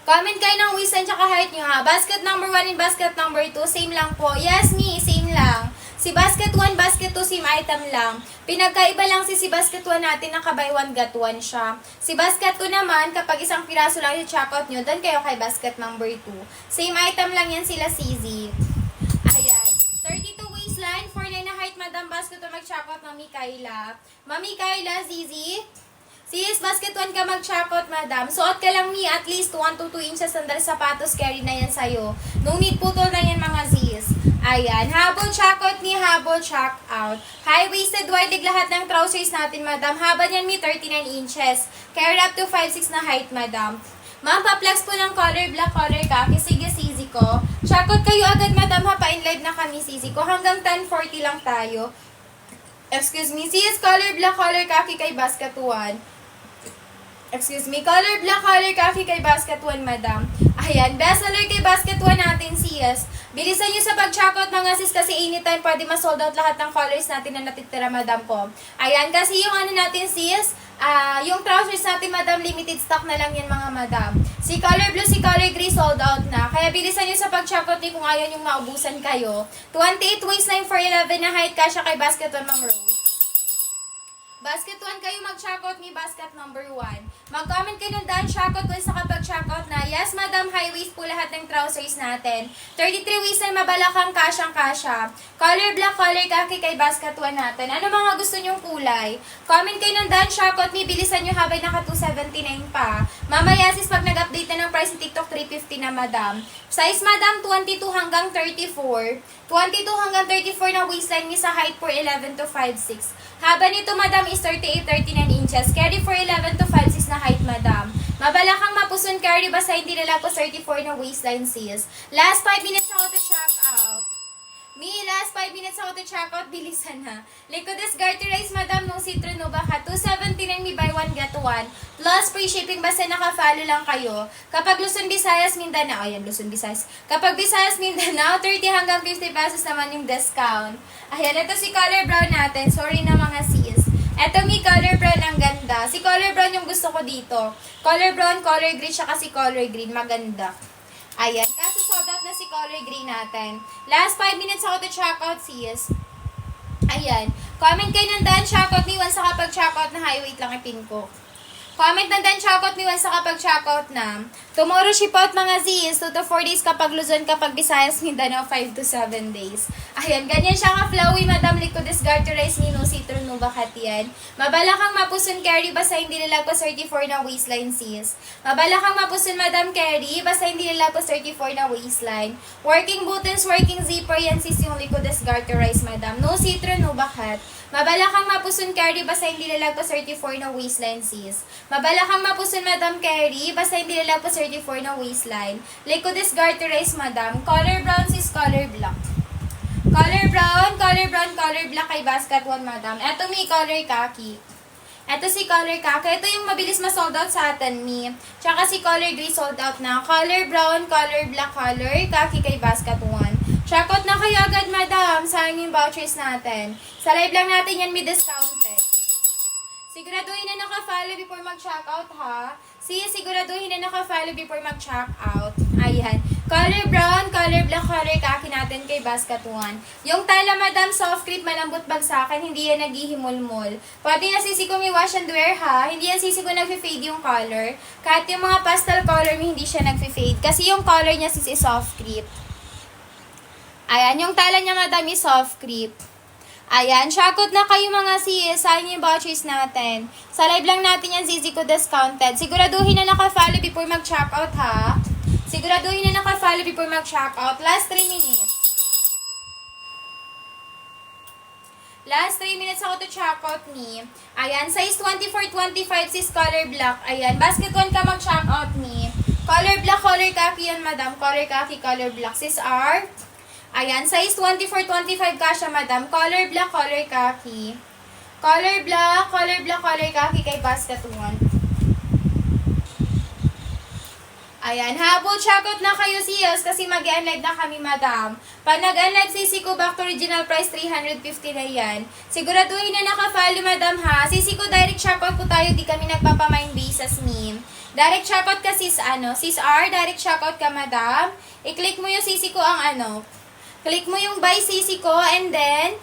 Comment kayo ng waistline tsaka height nyo, ha. Basket number 1 and basket number 2, same lang po. Yes, me, same lang. Si basket 1, basket 2, same item lang. Pinagkaiba lang si basket 1 natin, naka-buy 1 get 1 siya. Si basket 2 naman, kapag isang piraso lang yung check-out nyo, doon kayo kay basket number 2. Same item lang yan sila, CZ. Ayan. 32 waistline, 49 na height, madam. Basket 2 mag-check-out, Mami Kayla. Mami Kayla, CZ. Sis, basket 1 ka mag-check out, madam. Suot ka lang, Mi, at least 1 to 2 inches sandal sapatos, carry na yan sa'yo. No need putol na yan, mga sis. Ayan, habol check out ni, habol check out. High-waisted, wide leg lahat ng trousers natin, madam. Haba niyan, Mi, 39 inches. Carry up to 5'6 na height, madam. Ma'am, pa-flex po ng color black, color khaki. Sige, Sisi ko. Check out kayo agad, madam, ha. Pa-in-live na kami, Sisi ko. Hanggang 10:40 lang tayo. Excuse me, sis, color black, color khaki kay basket 1. Excuse me, color black, color khaki kay basket 1, madam. Ayan, best seller kay basket 1 natin, sis. Bilisan nyo sa pag-checkout, mga sis, kasi anytime pwede ma-sold out lahat ng colors natin na natitira, madam ko. Ayan, kasi yung ano natin, sis, yung trousers natin, madam, limited stock na lang yan, mga madam. Si color blue, si color gray, sold out na. Kaya bilisan nyo sa pag-checkout ni kung ayaw yung maubusan kayo. 28 waistline for 11 na height, kasya kay basket 1, ma'am Rose. Basket 1 kayo mag-checkout ni basket number 1. Mag-comment kayo ng daan checkout sa kapag checkout na, yes, madam, high waist po lahat ng trousers natin. 33 waist ay mabalakang kasyang-kasya. Color black, color khaki kay basket 1 natin. Ano mga gusto nyong kulay? Comment kayo ng daan checkout ni, bilisan nyo habang naka 279 pa. Mamaya sis, pag nag-update na ng price ni TikTok, 350 na, madam. Size, madam, 22 hanggang 34. 22 hanggang 34 na waistline ni sa height for 11 to 5'6". Haba nito, madam, is 38-39 inches. Carry for 11 to 5'6 na height, madam. Mabalakang mapusun carry, basta hindi nila po 34 na waistline, sis. Last 5 minutes ako to check out. Mi, last 5 minutes ako to check out. Bilisan ha. Licodes garterized, madam, no citron no baka. 279 mi buy 1 get 1. Plus free shipping, basta naka-follow lang kayo. Kapag Luzon, Visayas, Mindanao. Ayan, Luzon, Visayas. Kapag Visayas, Mindanao, 30 hanggang 50 pesos naman yung discount. Ayan, ito si color brown natin. Sorry na, mga sis. Ito mi color brown, ang ganda. Si color brown yung gusto ko dito. Color brown, color green, siya kasi color green. Maganda. Ayan, kaso sold out color green natin. Last 5 minutes ako to check out, sis. Ayan. Comment kayo ng Dan, checkout ni Juan sa kapag checkout na high weight lang ipin ko. Comment ng Dan, checkout ni Juan sa kapag checkout na. Tomorrow ship out mga Z's. 2 to 4 days kapag Luzon, kapag Visayas, Mindanao, 5 to 7 days. Ayan, ganyan siya ka-flowy, Madam Licodes Garterize Nino Citron Nubakat yan. Mabala kang mapusun carry, basta hindi lalagpas 34 na waistline, sis. Mabala kang mapusun, Madam Carry, basta hindi lalagpas 34 na waistline. Working buttons, working zipper yan, sis, yung Licodes Garterize, Madam. No Citron Nubakat. Mabala kang mapusun carry, basta hindi lalagpas 34 na waistline, sis. Mabala kang mapusun, Madam Carry, basta hindi lalagpas 34 na waistline. Licodes Garterize, Madam. Color brown, sis, color black. Color brown, color brown, color black kay basket 1, Madam. Eto may color khaki. Eto si color khaki. Ito yung mabilis ma-sold out sa atin, mi. Tsaka si color gray sold out na. Color brown, color black, color khaki kay basket 1. Check out na kayo agad, Madam. Sayang yung vouchers natin. Sa live lang natin yan, may discounted. Siguraduhin na naka-follow before mag-check out, ha? Siguraduhin na naka-follow before mag-check out. Ayan. Color brown, color black, color khaki natin kay basket 1. Yung tala, Madam, soft creep, malambot bagsakan, hindi yan naghihimulmul. Pwede na sisi ko may wash and wear, ha? Hindi yan sisi ko nag-fade yung color. Kahit yung mga pastel color, hindi siya nag-fade. Kasi yung color niya sisi soft creep. Ayan, yung tala niya, Madam, is soft creep. Ayan, shoutout na kayo mga sis. Sayang yung vouchers natin. Sa live lang natin yan, Zizi ko discounted. Siguraduhin na naka-follow before mag-check out, ha? Siguraduhin na naka-follow before mag-check out. Last 3 minutes. Last 3 minutes ako to check out ni. Ayan, size 24-25 sis, color black. Ayan, basket 1 ka mag-check out ni. Color black, color khaki yan, Madam. Color khaki, color black. Sis R. Ayan, size 24-25 ka siya, Madam. Color black, color khaki. Color black, color black, color khaki kay basket 1. Ayan, habol checkout na kayo sis kasi mag-unlive na kami, Madam. Pag nag-unlive sisi ko, back to original price 350 na yan. Siguraduhin na naka-follow, Madam, ha. Sisi ko direct checkout po tayo, di kami nagpapamind basis meme. Direct checkout ka sis, sis R, direct checkout ka, Madam. I-click mo yung sisi ko ang click mo yung buy sisi ko and then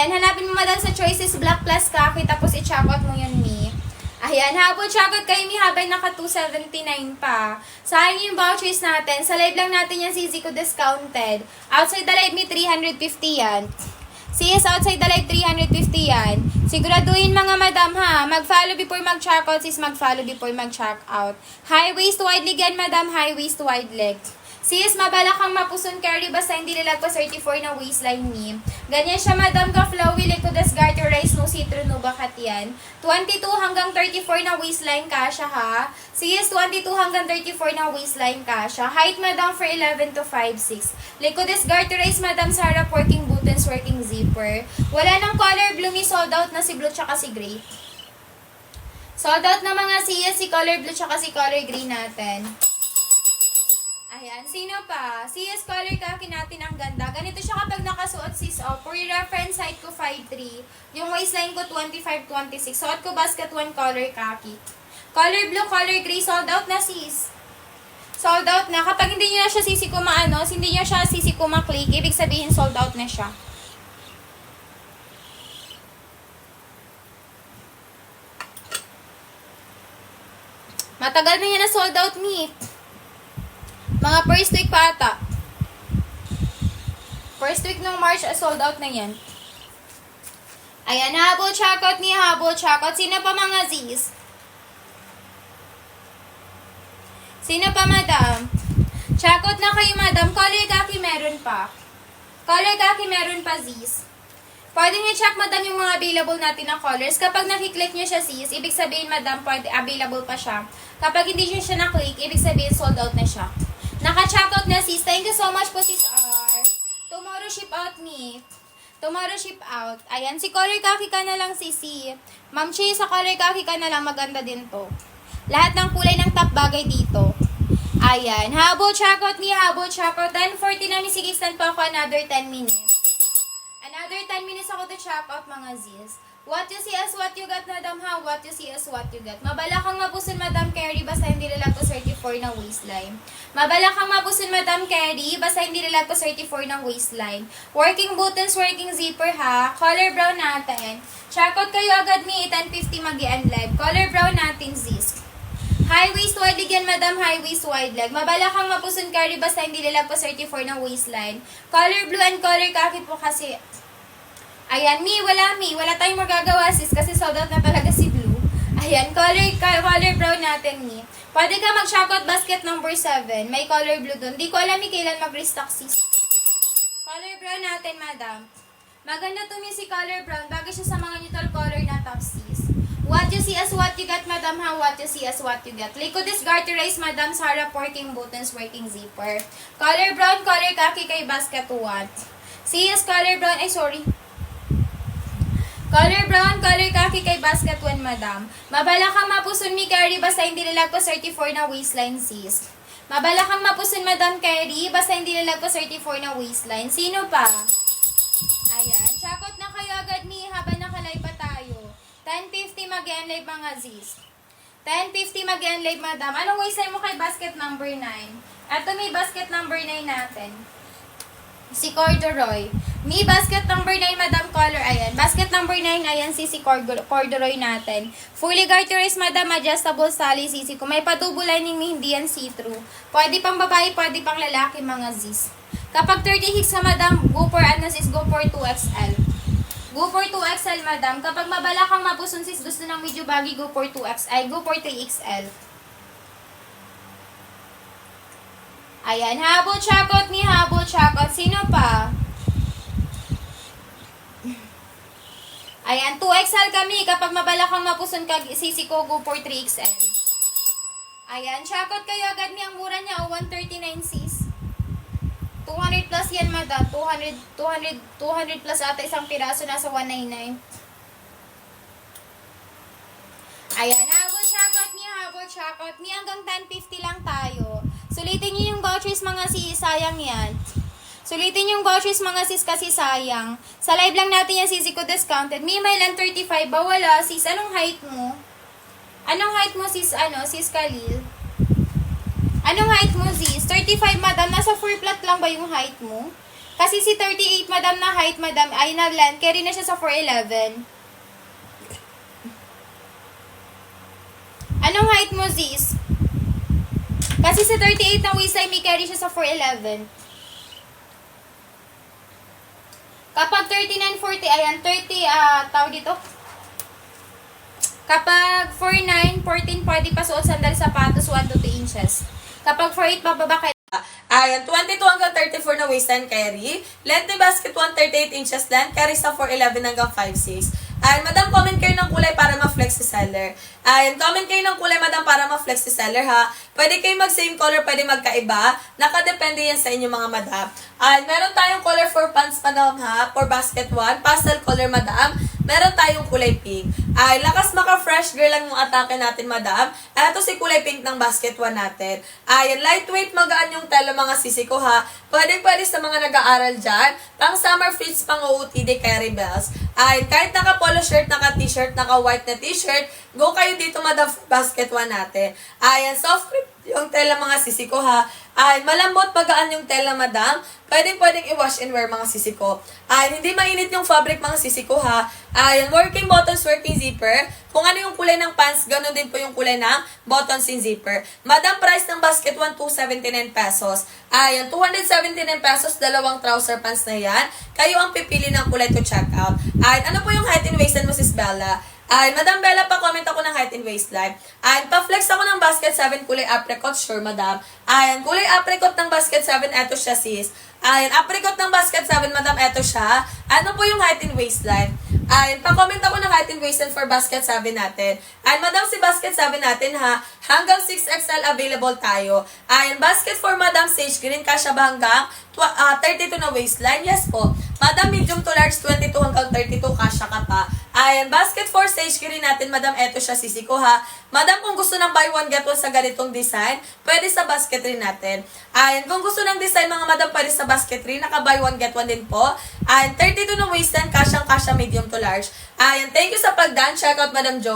hanapin mo, Madam, sa choices black plus khaki tapos i-checkout mo yun, mi. Ayan, habol checkout kayo, mi, habay naka 279 pa. Sayang yung vouchers natin. Sa live lang natin yung sisi ko discounted. Outside the live, mi, 350 yan. Sis, outside the live, 350 yan. Siguraduhin, mga Madam, ha. Mag-follow before mag-checkout, sis, mag-follow before mag-checkout. High waist, wide leg yan, Madam. High waist, wide leg. Sis, mabala kang mapusun carry basta hindi lalagpas 34 na waistline ni. Ganyan siya, Madam, ka-flowy, Licodes Garterize no Citron Nubakat yan. 22 hanggang 34 na waistline ka siya, ha. Sis, 22 hanggang 34 na waistline ka siya. Height, Madam, for 11 to 5'6". Licodes Garterize, Madam, sa harap, working buttons, working zipper. Wala nang color blue, mi, sold out na si blue tsaka si gray. Sold out na mga sis, si color blue tsaka si color gray natin. Ayan, sino pa? CS color khaki natin ang ganda. Ganito siya kapag nakasuot, sis. For your reference, height ko 5'3". Yung waistline ko 25-26. Suot ko basket 1 color khaki. Color blue, color gray, sold out na, sis. Sold out na. Kapag hindi nyo na siya sisi ko hindi nyo siya sisi ko ma-click, ibig sabihin sold out na siya. Matagal na yan na sold out, meet. Mga first week pa ata. First week ng March, sold out na yan. Ayan, habol checkout ni habol checkout. Sino pa, mga Z's? Sino pa, Madam? Checkout na kayo, Madam. Color khaki meron pa. Color khaki meron pa, Z's. Pwede nyo check, Madam, yung mga available natin na colors. Kapag nakiklik nyo siya, sis, ibig sabihin, Madam, pwede, available pa siya. Kapag hindi nyo siya naklik, ibig sabihin, sold out na siya. Naka-checkout na, sis. Thank you so much po, sis R. Tomorrow ship out, me. Tomorrow ship out. Ayan, si color khaki ka na lang, sisi. Ma'am Chi, sa color khaki ka na lang, maganda din to. Lahat ng kulay ng top bagay dito. Ayan, habol checkout ni habol checkout. 10:40 na, mi. Sige, stand pa ako another 10 minutes. Another 10 minutes ako to check out, mga Z's. What you see is what you got, madam ha. What you see is what you got. Mabala kang mapusin, madam Carrie, basta hindi nilag ko 34 ng waistline. Mabala kang mapusin, madam Carrie, basta hindi nilag ko 34 ng waistline. Working buttons, working zipper ha. Color brown natin. Check out kayo agad ni 1050 mag-i-end live. Color brown natin, zis. High waist wide again, madam, high waist wide leg. Mabala kang mapusin, Carrie, basta hindi nilag ko 34 ng waistline. Color blue and color khaki po kasi. Ayan, wala tayong magagawa sis kasi sold out na talaga si Blue. Ayan, color brown natin Mi. Pwede ka mag-shoutout basket number 7. May color blue dun. Di ko alam kailan mag-restock sis. Color brown natin, madam. Maganda to Mi si color brown. Bagay siya sa mga neutral color na top sis. What you see is what you got, madam ha. What you see is what you got. Liquid is garterized, madam. Sarap working buttons, working zipper. Color brown, color khaki kay basket 1. See is color brown. Ay, sorry. Color brown, color khaki kay basket 1, madam. Mabala kang mapusun mi, Carrie, basta hindi nilag ko 34 na waistline, sis. Mabala kang mapusun, madam Carrie, basta hindi nilag ko 34 na waistline. Sino pa? Ayan. Check out na kayo agad mi, habang nakalive pa tayo. 10:50 mag-end live, mga sis. 10:50 mag-end live, madam. Anong waistline mo kay basket number 9? Ito may basket number 9 natin. Si Corduroy. Mi basket number 9, madam, color, ayan. Basket number 9, ayan, si Corduroy natin. Fully garterized, madam, adjustable style, sisi. Kung may pa-double lining, may hindi yan see-through. Pwede pang babae, pwede pang lalaki, mga zis. Kapag 30 hicks ka, madam, go for, sis, go for 2XL. Go for 2XL, madam. Kapag mabala kang mapusun, sis, gusto ng medyo baggy, go for 2XL. Go for 3XL. Ayan, habol chakot ni habol chakot. Sino pa? Ayan, 2XL kami. Kapag mabala kang mapuson kag sisi ko, go for 3XL. Ayan, chakot kayo agad ni. Ang mura niya, 139 sis. 200 plus yan, madam. 200 plus ata isang piraso, nasa 199. Ayan, habol chakot ni habol chakot ni. Hanggang 10:50 lang tayo. Sulitin niyo yung vouchers, mga sis, sayang yan. Sulitin yung vouchers, mga sis, kasi sayang. Sa live lang natin yan, sisi ko discounted. May lang 35 ba? Wala, sis. Anong height mo? Anong height mo, sis, sis Khalil? Anong height mo, sis? 35, madam. Nasa 4 flat lang ba yung height mo? Kasi si 38, madam, na height, madam, ay nagland. Carry na siya sa 4'11". Anong height mo, sis? Kasi sa 38 na waistline, may carry siya sa 4'11". Kapag 39-40, ayan, 30, tawag dito. Kapag 49, 14, pwede pa suot sandal sapatos, 1 to 2 inches. Kapag 48, bababa kayo. Ayan, 22 hanggang 34 na waistline carry. Length ni basket 138 inches length, carry sa 4'11 hanggang 5'6". Ayan, madam, comment kayo ng kulay para ma-flex si seller. Ayan, comment kayo ng kulay, madam, para ma-flex si seller, ha. Pwede kayo mag-same color, pwede magkaiba. Nakadepende yan sa inyo, mga madam. Ayan, meron tayong color for pants, madam, ha. For basket 1, pastel color, madam. Meron tayong kulay pink. Ay, lakas maka-fresh girl lang yung atake natin, madam. Ito si kulay pink ng basket 1 natin. Ayan, lightweight, magaan yung tela, mga sisi ko, ha. Pwede sa mga nag-aaral dyan. Pang summer fits, pang OOTD carry bells. Ay, kahit naka-polo shirt, naka-t-shirt, naka-white na t-shirt, go kayo dito, madam, for basket 1 natin. Ayan, soft grip yung tela, mga sisi ko, ha. Ay, malambot, magaan yung tela, madam. Pwedeng i-wash and wear, mga sisi ko. Ay, hindi mainit yung fabric, mga sisi ko, ha. Ayan, working buttons, working zipper. Kung ano yung kulay ng pants, ganun din po yung kulay ng buttons and zipper. Madam, price ng basket 1, 279 pesos. Ayan, 279 pesos, dalawang trouser pants na yan. Kayo ang pipili ng kulay to check out. Ayan, ano po yung height and waistline mo, sis Bella? Ay, Madam Bella, pa-comment ako ng height and waistline. Ay, pa-flex ako ng basket 7, kulay apricot, sure, madam. Ay, kulay apricot ng basket 7, eto siya, sis. Ay, apricot ng basket 7, madam, eto siya. Ano po yung height and waistline? Ay, pa-comment ako ng height and waistline for basket 7 natin. Ay, madam, si basket 7 natin, ha, hanggang 6XL available tayo. Ay, basket for madam sage green, kasya ba hanggang 32 na waistline? Yes po. Madam, medium to large, 22 hanggang 32, kasya ka pa. Ayan, basket for sage green natin, madam, eto siya, sisi ko, ha. Madam, kung gusto ng buy one, get one sa ganitong design, pwede sa basket rin natin. Ayan, kung gusto ng design, mga madam, pwede sa basket rin, naka buy one, get one din po. Ayan, 32 na waistline, kasyang-kasya, medium to large. Ayan, thank you sa pag-done. Check out Madam Jo.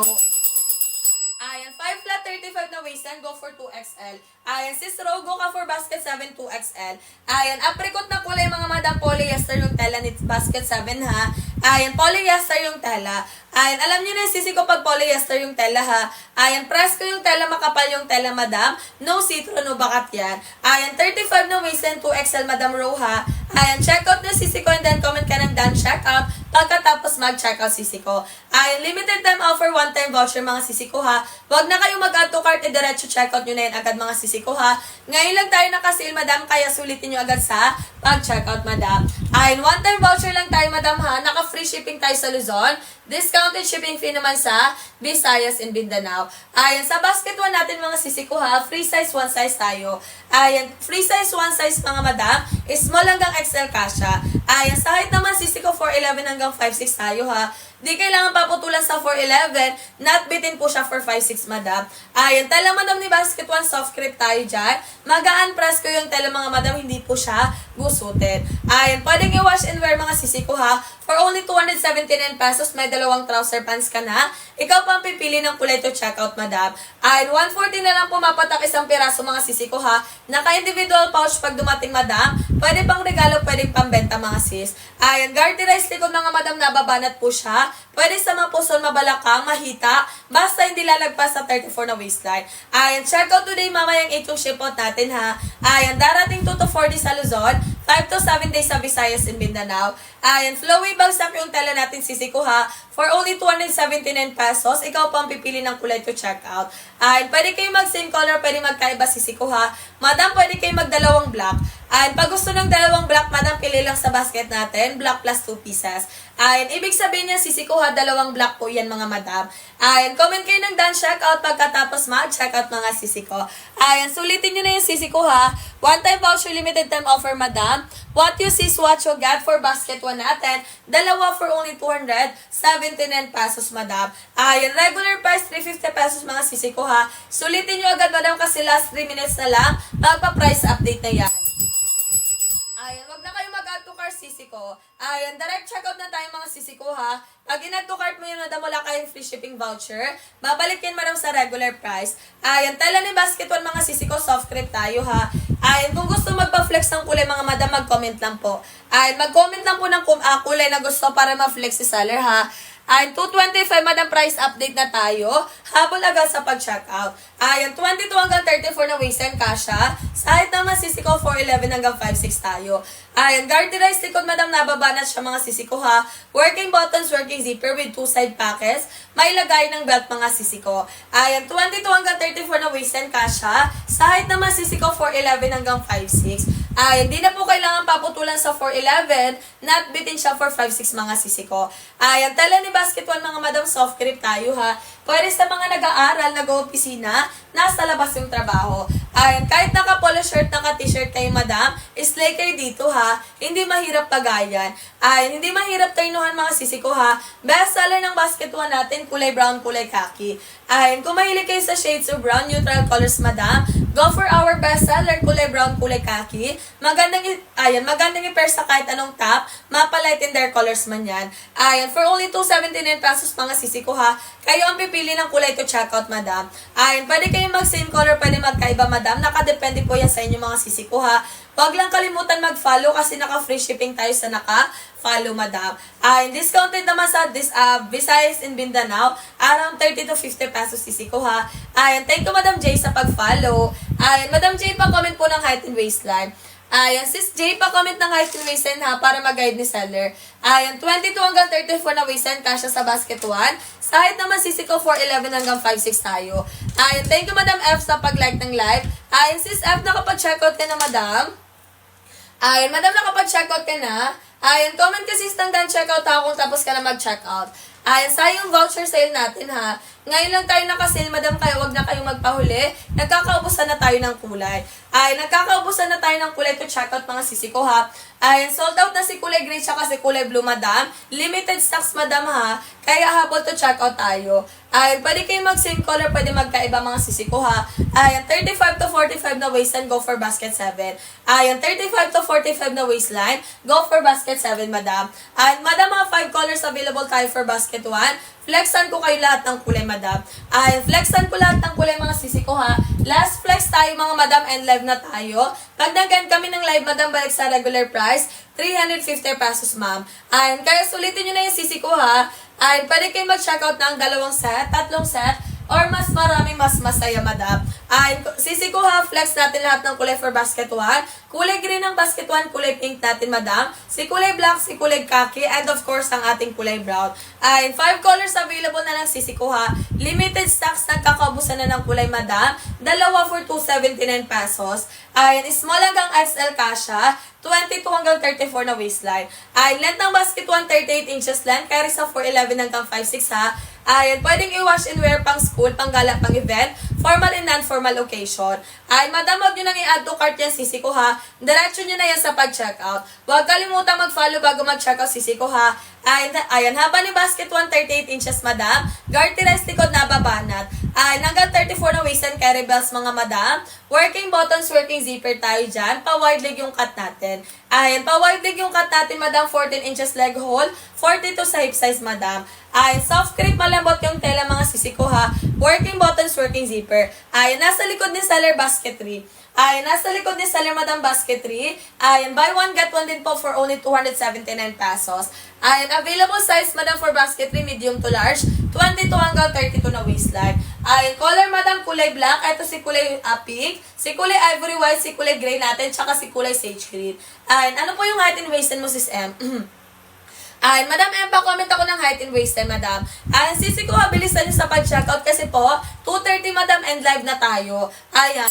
Ayan, 5 flat 35 na waistline, go for 2XL. Ayan, sis Ro, go ka for basket 7, 2XL. Ayan, apricot na kulay mga madam, polyester yung tela ni basket 7 ha. Ayan, polyester yung tela. Ayan, alam niyo na yung sisi ko pag polyester yung tela ha. Ayan, press ko yung tela, makapal yung tela madam. No see-through, no bakat yan. Ayan, 35 na waistline, 2XL madam Ro ha. Ayan, check out na sisi ko and then comment ka ng done check out. Pagkatapos mag-check out sisi ko. Ayan, limited time offer, one-time voucher mga sisi ko ha. Huwag na kayo mag-add to cart, diretso check out nyo na yun agad mga sisi ko ha. Ngayon lang tayo nakasale madam, kaya sulitin nyo agad sa pag-check out madam. Ayan, one-time voucher lang tayo madam ha. Naka-free shipping tayo sa Luzon. Discounted shipping fee naman sa Visayas and Mindanao. Ayan, sa basket 1 natin mga sisi ko ha, free size 1 size tayo. Ayan, free size 1 size mga madam, small hanggang XL kasha. Ayan, sa height naman sisi ko 4'11 hanggang 5'6 tayo ha. Di kailangan paputulan sa 4'11, not bitin po siya for 5'6 madam. Ayan, tela madam ni basket 1, soft crepe tayo dyan. Magaan press ko yung tela mga madam, hindi po siya gusutin. Ayan, pwedeng i-wash and wear mga sisi ko ha. For only 279 pesos, may dalawang trouser pants ka na. Ikaw pa ang pipili ng kulay to check out madam. Ayan, 140 na lang po mapatak isang piraso mga sisi ko ha. Naka-individual pouch pag dumating madam. Pwede pang regalo, pwedeng pambenta mga sis. Ayan, garterized likod mga madam, nababanat po siya. Pwede sa mga puson, mabalakang, mahita, basta hindi lalagpas sa 34 na waistline. Ayan, check out today mamayang 8 yung ship out natin ha. Ayan, darating 2 to 4 days sa Luzon, 5 to 7 days sa Visayas and Mindanao. Ayan, flowy bagsak yung tela natin sisi ko ha. For only 279 pesos, ikaw pa ang pipili ng kulay to check out. Ayan, pwede kayo mag same color, pwede magkaiba sisi ko ha. Madam, pwede kayo magdalawang black. Ayan, pag gusto ng dalawang black, madam, pili lang sa basket natin, black plus 2 pieces. Ayan, ibig sabihin niya, sisi ko ha, dalawang black po yan mga madam. Ayan, comment kayo ng done check out pagkatapos mag-check out mga sisi ko. Ayan, sulitin nyo na yung sisi ko ha. One time voucher, limited time offer madam. What you see is what you get for basket 1 natin. Dalawa for only 279 pesos madam. Ayan, regular price 350 pesos mga sisi ko ha. Sulitin nyo agad madam kasi last 3 minutes na lang, magpa-price update na yan. Ayan, wag na kayo mag-add to cart sisi ko. Ayan, direct checkout na tayo mga sisi ko ha. Pag in-add to cart mo yun, madam, wala kayong free shipping voucher. Babalik yan madam sa regular price. Ayan, tela ni basket 1 mga sisi ko, soft crepe tayo ha. Ayan, kung gusto magpa-flex ng kulay mga madam, mag-comment lang po. Ayan, mag-comment lang po ng kulay na gusto para ma-flex si seller ha. Ayan, 225 madam, price update na tayo. Habol agad sa pag-checkout. Ayan, 22 hanggang 34 na waistline kasha. Sa height naman sisi ko, 4'11 hanggang 5'6 tayo. Ayan, garterized likod madam, nababanat siya mga sisi ko ha. Working buttons, working zipper with 2 side pockets. May lagay ng belt mga sisi ko. Ayan, 22 hanggang 34 na waistline kasha. Sa height naman sisi ko, 4'11 hanggang 5'6. Ayan, di na po kailangan paputulan sa 4'11. Not bitin siya for 5'6 mga sisi ko. Ayan, tela ni basket 1 mga madam, soft crepe tayo ha. Pwede sa mga nag-aaral, nag-opisina, nasa labas yung trabaho. Ayan, kahit naka-polo shirt, naka-t-shirt kayo madam, slay kayo dito ha. Hindi mahirap pagayan. Ayan, hindi mahirap ternuhan mga sisi ko ha. Best seller ng basket 1 natin, kulay brown, kulay khaki. Ayan, kung mahilig kayo sa shades of brown, neutral colors madam, go for our best seller, kulay brown, kulay khaki. Magandang i-pair sa kahit anong top, mapalight in their colors man yan. Ayan, for only 279 pesos mga sisi ko ha. Kayo ang pipili ng kulay to check out madam. Ayan, pwede kayo mag-same color, pwede magkaiba madam. Nakadepende po yan sa inyo mga sisi ko ha. Huwag lang kalimutan mag-follow kasi naka-free shipping tayo sa naka-follow madam. Ayan, discounted naman sa Visayas and Mindanao. Around 30 to 50 pesos sisi ko ha. Ayan, thank you madam J sa pag-follow. Ayan, madam J pa-comment po ng height and waistline. Ayan, sis J, pa-comment ng height and waistline ha, para mag-guide ni seller. Ayan, 22 hanggang 34 na waistline, kasya sa basket 1. Sa height naman, sisi ko, 4'11 hanggang 5'6 tayo. Ayan, thank you Madam F sa pag-like ng live. Ayan, sis F, nakapag-checkout ka na Madam. Ayan, Madam, nakapag-checkout ka na. Ayan, comment ka sis ng done checkout ha kung tapos ka na mag-checkout. Ayan, sayang voucher sale natin ha. Ngayon lang tayo nakasale, madam, kaya wag na kayong magpahuli. Nagkakaubusan na tayo ng kulay. Ay, nagkakaubusan na tayo ng kulay to check out mga sisi ko, ha. Ay, sold out na si kulay gray tsaka si kulay blue, madam. Limited stocks, madam, ha. Kaya habol to check out tayo. Ay, pwede kayong mag-same color, pwede magkaiba mga sisi ko, ha. Ay, 35 to 45 na waistline, go for basket 7. Ay, 35 to 45 na waistline, go for basket 7, madam. Ay, madam, mga 5 colors available tayo for basket 1. Flexan ko kayo lahat ng kulay, madam. Ay, flexan ko lahat ng kulay, mga sisi ko, ha. Last flex tayo, mga madam, and live na tayo. Pag nag-end kami ng live, madam, balik sa regular price, 350 pesos, ma'am. Ay, kaya sulitin nyo na yung sisi ko, ha. Ay, pwede kayo mag-checkout ng 2 set, 3 set, or mas maraming mas masaya, madam. Ay, sisi ko, ha, flex natin lahat ng kulay for basket 1. Kulay green ng basket 1, kulay pink natin, madam. Si kulay black, si kulay khaki, and of course, ang ating kulay brown. Ay, 5 colors available na lang, sisi ko, ha. Limited stocks, nagkakaubusan na ng kulay, madam. Dalawa for 279 pesos. Ay, small hanggang XL kasha. 22 hanggang 34 na waistline. Ay, length ng basket 1, 38 inches length. Carry sa 4'11 hanggang 5'6", ha. Ay, pwedeng i-wash and wear pang school, pang gala, pang event, formal and non-formal occasion. Ay, madam, huwag nyo nang i-add to cart yan, sisi ko, ha. Diretso nyo na yan sa pag-checkout. Huwag kalimutan mag-follow bago mag-checkout, sisi ko, ha. Ay, ayan, haba ni basket 1, 38 inches, madam. Garterized likod na babanat. Ay, hanggang 34 na waist and carry belts, mga madam. Working buttons, working zipper tayo dyan. Pa-wide leg yung cut natin. Ayan, pa-wide leg yung cut natin, madam. 14 inches leg hole. 42 sa hip size, madam. Ayan, soft crepe, malambot yung tela, mga sisi ko, ha. Working buttons, working zipper. Ayan, nasa likod ni seller basket 3. Ayan, nasa likod ni seller, madam, basket 3. Ayan, buy one, get one din po for only 279 pesos. Ayan, available size, madam, for basket 3, medium to large. 22 hanggang 32 na waistline. Ayan, color, madam, kulay black. Ito si kulay pink. Si kulay ivory white, si kulay gray natin, tsaka si kulay sage green. Ayan, ano po yung height and waist mo, sis M? Ay, Madam M, pa-comment ako ng height and waist, madam. Ay, sisi ko, bilisan nyo sa pag-checkout kasi po, 2:30, madam, and live na tayo. Ayan.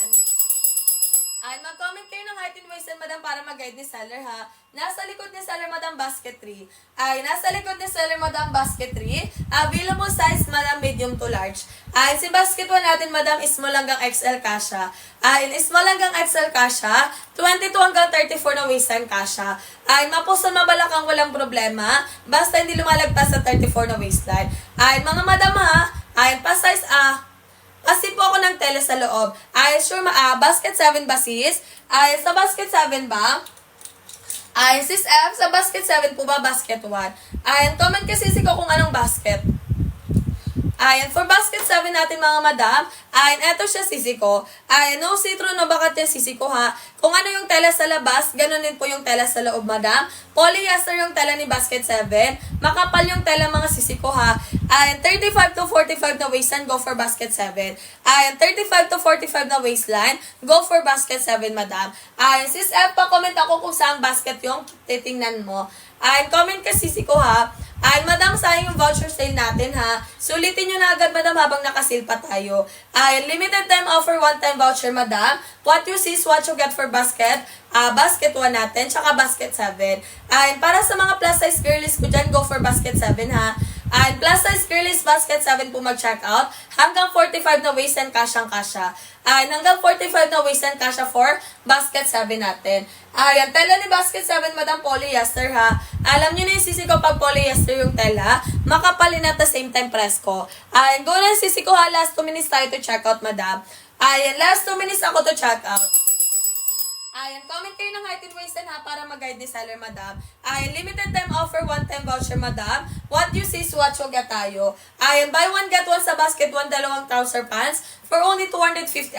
Ay, mag-comment kayo ng height and waist, madam, para mag-guide ni seller, ha. Nasa likod ni seller, madam, basket 3. Ay, nasa likod ni seller, madam, basket 3. Available size, madam, medium to large. Ay, si basket 1 natin, madam, small hanggang XL kasha. Ay, small hanggang XL kasha. 22 hanggang 34 na waistline kasha. Ay, mapuson, mabalakang, walang problema. Basta hindi lumalagpas sa 34 na waistline. Ay, mga madam, ha. Ay, pa-size, kasi po ako ng tela sa loob. Ay, sure, basket 7 ba, sis? Ay, sa basket 7 ba? Ay, sis F, sa basket 7 po ba, basket 1? Ay, comment kasi si ko kung anong basket. Ayan, for basket 7 natin, mga madam, ayan, eto siya sisi ko. Ayan, no see-through, no bakat yung sisi ko, ha. Kung ano yung tela sa labas, ganun din po yung tela sa loob, madam. Polyester yung tela ni basket 7. Makapal yung tela, mga sisi ko, ha. Ayan, 35 to 45 na waistline, go for basket 7. Ayan, 35 to 45 na waistline, go for basket 7, madam. Ayan, sis F, pa-comment ako kung saan basket yung titingnan mo. Ayan, comment ka sisi ko, ha. Ay, madam, sayang yung voucher sale natin, ha. Sulitin nyo na agad, madam, habang nakasil pa tayo. Ay, limited time offer, one-time voucher, madam. What you see is what you get for basket. Basket 1 natin, tsaka basket 7. Ay, para sa mga plus size girlies ko dyan, go for basket 7, ha. Ay, plus size girlies, basket 7 po mag-check out. Hanggang 45 na waist and kasyang-kasya. Ay, hanggang 45 na waist and kasya for basket 7 natin. Ayan, tela ni basket 7, madam, polyester, ha. Alam nyo na yung sisi ko pag polyester yung tela, makapalin at the same time presko. Ayan, go na yung sisi ko, ha. Last 2 minutes tayo to check out, madam. Ayan, last 2 minutes ako to check out. Ayan, comment kayo ng height and waist, ha, para mag-guide ni seller, madam. Ayan, limited time offer, one-time voucher, madam. What you see is what you get tayo. Ayan, buy one, get one sa basket 1, dalawang trouser pants for only 279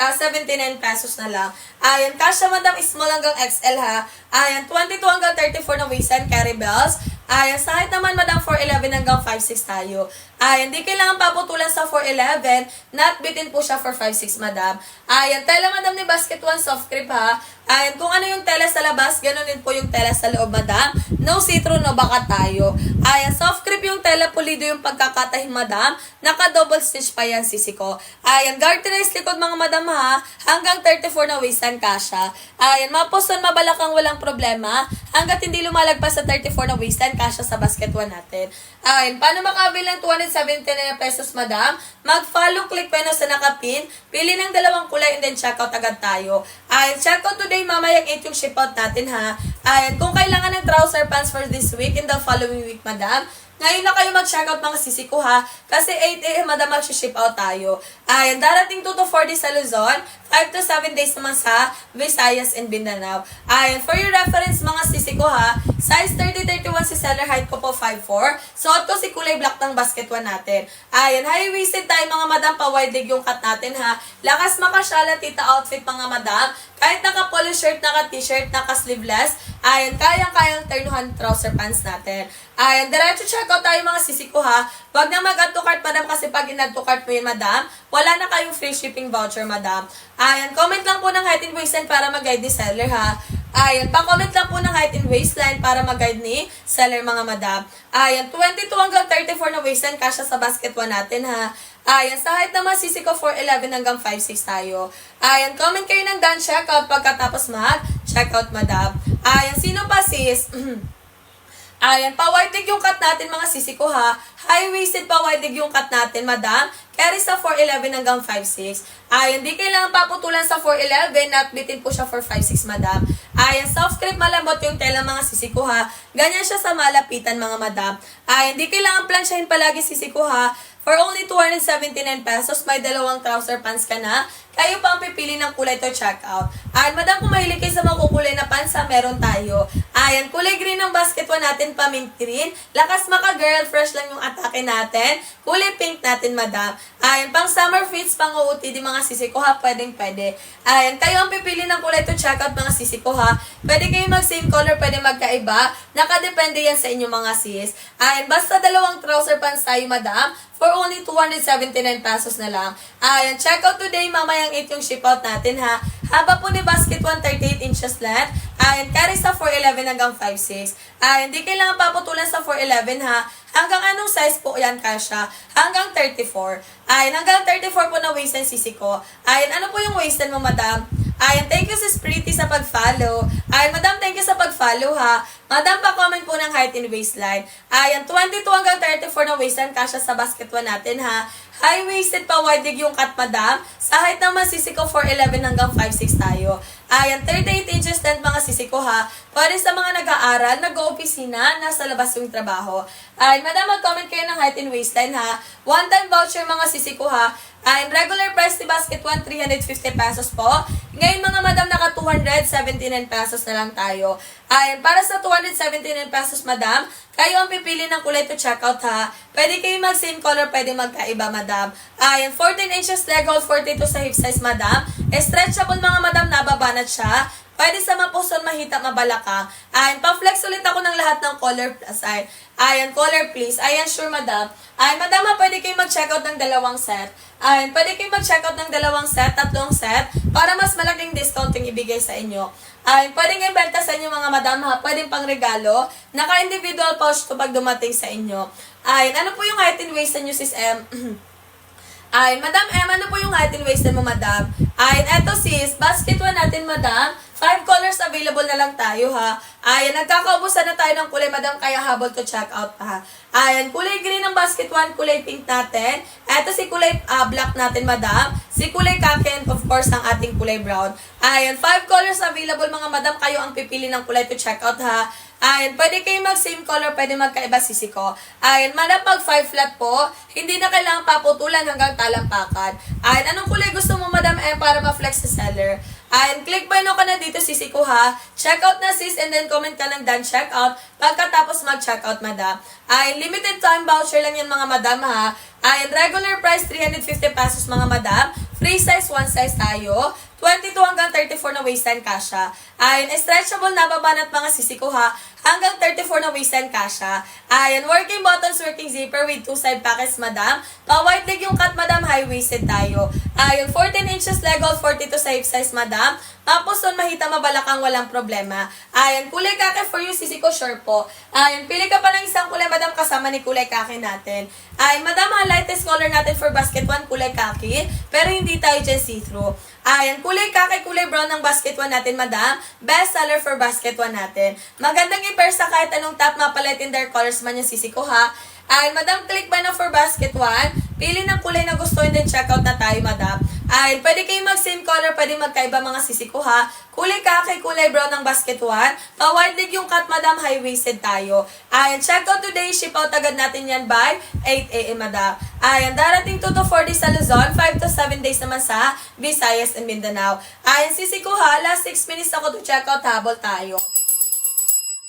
pesos na lang. Ayan, kasha, madam, small hanggang XL, ha. Ayan, 22 hanggang 34 na waist and carry bells. Ayan, sa height naman, madam, 4'11 hanggang 5'6 tayo. Ayan, di kailangan paputulan sa 4'11. Not bitin po siya for 5'6, madam. Ayan, tela, madam, ni basket 1, soft crepe, ha. Ayan, kung ano yung tela sa labas, ganun din po yung tela sa loob, madam. No see-through, no baka tayo. Ayan, soft crepe yung tela, pulido yung pagkakatahin, madam. Naka-double stitch pa yan, sisi ko. Ayan, garterized likod, mga madam, ha. Hanggang 34 na waistline kasha. Ayan, maposton, mabalakang, walang problema. Hanggat hindi lumalagpas sa 34 na waistline, kasha sa basket 1 natin. Ayan, paano makabil ng 279 pesos, madam. Mag-follow, click pa na sa nakapin. Pili ng dalawang kulay and then checkout agad tayo. Ayan, checkout today, mamayang 8 yung ship out natin, ha. Ayan, kung kailangan ng trouser pants for this week and the following week, madam, ngayon na kayo mag-checkout mga sisi ko, ha. Kasi 8 a.m. madam mag-ship out tayo. Ayan, darating 2 to 4 days sa Luzon, 5 to 7 days naman sa Visayas and Mindanao. Ayan, for your reference mga sisi ko, ha, size 30-31 si seller, height ko po 5'4". Suot ko si kulay black ng basket 1 natin. Ayan, high-waisted tayo mga madam, pa-wide leg yung cut natin, ha. Lakas makasyala tita outfit mga madam. Kahit naka-polo shirt, naka-t-shirt, naka-sleeveless, ayan, kayang-kayang turnuhan trouser pants natin. Ayan, diretso checkout tayo mga sisi ko, ha. Huwag na mag-add to cart, madam, kasi pag in-add to cart mo yun, madam, wala na kayong free shipping voucher, madam. Ayan, comment lang po ng height and waistline para mag-guide ni seller, ha. Ayan, pa-comment lang po ng height and waistline para mag-guide ni seller, mga madam. Ayan, 22 hanggang 34 na waistline, kasya sa basket 1 natin, ha. Ayan, sa height naman, sisi ko 4'11 hanggang 5'6 tayo. Ayan, comment kayo ng done checkout pagkatapos mag-checkout, madam. Ayan, sino pa sis? Ayan, pa-wide leg yung cut natin mga sisi ko, ha. High-waisted pa-wide leg yung cut natin, madam. Carry sa 4'11 hanggang 5'6. Ayan, di kailangan paputulan sa 4'11. Not bitin po siya for 5'6, madam. Ayan, soft crepe malambot yung tela mga sisi ko, ha. Ganyan siya sa malapitan mga madam. Ayan, di kailangan plansyahin palagi sisi ko, ha. For only 279 pesos, may dalawang trouser pants ka na. Kayo pa ang pipili ng kulay to check out. Ayan, madam, kung mahilig kayo sa makukulay na pants, meron tayo. Ayan, kulay green ng basket 1 natin, pa-mint green. Lakas maka-girl, fresh lang yung atake natin. Kulay pink natin, madam. Ayan, pang summer fits, pang OOTD mga sisi ko, ha. Pwedeng-pwede. Ayan, kayo ang pipili ng kulay to check out mga sisi ko, ha. Pwede kayo mag-same color, pwede magkaiba. Nakadepende yan sa inyo mga sis. Ayan, basta dalawang trouser pants tayo, madam. For only 279 pesos na lang. Ayan, check out today, mamayang 8 yung ship out natin, ha. Haba po ni basket 138 inches length. Ayan, carry sa 4'11 hanggang 5'6. Ayan, di kailangan paputulan sa 4'11, ha. Hanggang anong size po yan, kasha? Hanggang 34. Ayan, hanggang 34 po na waistline sisi ko. Ayan, ano po yung waistline mo, madam? Ayan, thank you sis Pretty sa pag-follow. Ayan, madam, thank you sa pag-follow, ha. Madam, pa-comment po ng height and waistline. Ayan, 22 hanggang 34 na waistline, kasya sa basket 1 natin, ha. High-waisted pa, wide leg yung cut, madam. Sa height naman, sisi ko 4'11 hanggang 5'6 tayo. Ayan, 38 inches length mga sisi ko, ha. Pwede sa mga nag-aaral, nag-opisina, nasa labas yung trabaho. Ayan, madam, mag-comment kayo ng height and waistline, ha. One-time voucher mga sisi ko, ha. Ayan, regular price ni basket 1, 350 pesos po. Ngayon mga madam, naka 279 pesos na lang tayo. Ayan, para sa 279 pesos, madam, kayo ang pipili ng kulay to checkout, ha. Pwede kayo mag-same color, pwede magkaiba, madam. Ayan, 14 inches leg hold, 42 sa hip size, madam. Stretchable mga madam, nababanat siya. Pwede sa mapuson, mahita, mabalakang. Ayan, pa-flex ulit ako ng lahat ng color plus. Ayan, color please. Ayan, sure madam. Ayan, madam, pwede kayo mag-checkout ng dalawang set. Ayan, pwede kayo mag-checkout ng dalawang set, tatlong set, para mas malaking discount yung ibigay sa inyo. Ayan, pwede nga ibenta sa inyo mga madam, ha. Pwede pang regalo. Naka-individual pouch to pag dumating sa inyo. Ayan, ano po yung height and waist nyo, sis M? Ayan, madam M, ano po yung height and waist mo, madam? Ayan, eto sis, basket 1 natin, madam. 5 colors available na lang tayo, ha. Ayan, nagkakaubusan na tayo ng kulay, madam, kaya habol to check out pa, ha. Ayan, kulay green ng basket 1, kulay pink natin. Eto si kulay black natin, madam. Si kulay khaki and of course ang ating kulay brown. Ayan, 5 colors available, mga madam. Kayo ang pipili ng kulay to check out, ha. Ayan, pwede kayo mag-same color, pwede magkaiba sisi ko. Ayan, madam, pag 5 flat po, hindi na kailangan paputulan hanggang talampakan. Ayan, anong kulay gusto mo, madam, para ma-flex sa seller? Ayan, click buy no ka na dito, sisi ko, ha. Check out na, sis, and then comment ka ng done check out pagkatapos mag-check out, madam. Ayan, limited time voucher lang yan, mga madam, ha. Ayan, regular price, 350 pesos, mga madam. Free size, 1 size tayo. 22 hanggang 34 na waistline, kasha. Ayan, stretchable na babanat mga sisi ko, ha. Hanggang 34 na waistline, kasha. Ayan, working buttons, working zipper with 2 side pockets, madam. Pa-wide leg yung cut, madam, high-waisted tayo. Ayan, 14 inches leg hold, 42 sa hip size, madam. Tapos doon, mahita, mabalakang, walang problema. Ayan, kulay kaki for you, sisi ko, sure po. Ayan, pili ka pa ng isang kulay, madam, kasama ni kulay kaki natin. Ayan, madam, ang lightest color natin for basket 1, kulay kaki. Pero hindi tayo dyan see-through. Ayan, kulay kaki, kulay brown ng basket 1 natin, madam. Best seller for basket 1 natin. Magandang i-pair sa kahit anong top, mapalit in their colors man yung sisi ko, ha. Ay, madam, click ba na for basket 1? Pili ng kulay na gusto and then checkout na tayo, madam. Ay, pwede kayo mag-same color, pwede magkaiba mga sisi ko, ha. Kulay kaki, kulay brown ng basket 1. Pa-wide leg yung cut, madam, high-waisted tayo. Ay, checkout today, ship out agad natin yan by 8 a.m., madam. Ay, darating 2 to 4 days sa Luzon, 5 to 7 days naman sa Visayas and Mindanao. Ay, sisi ko, ha, last 6 minutes ako to checkout, habol tayo.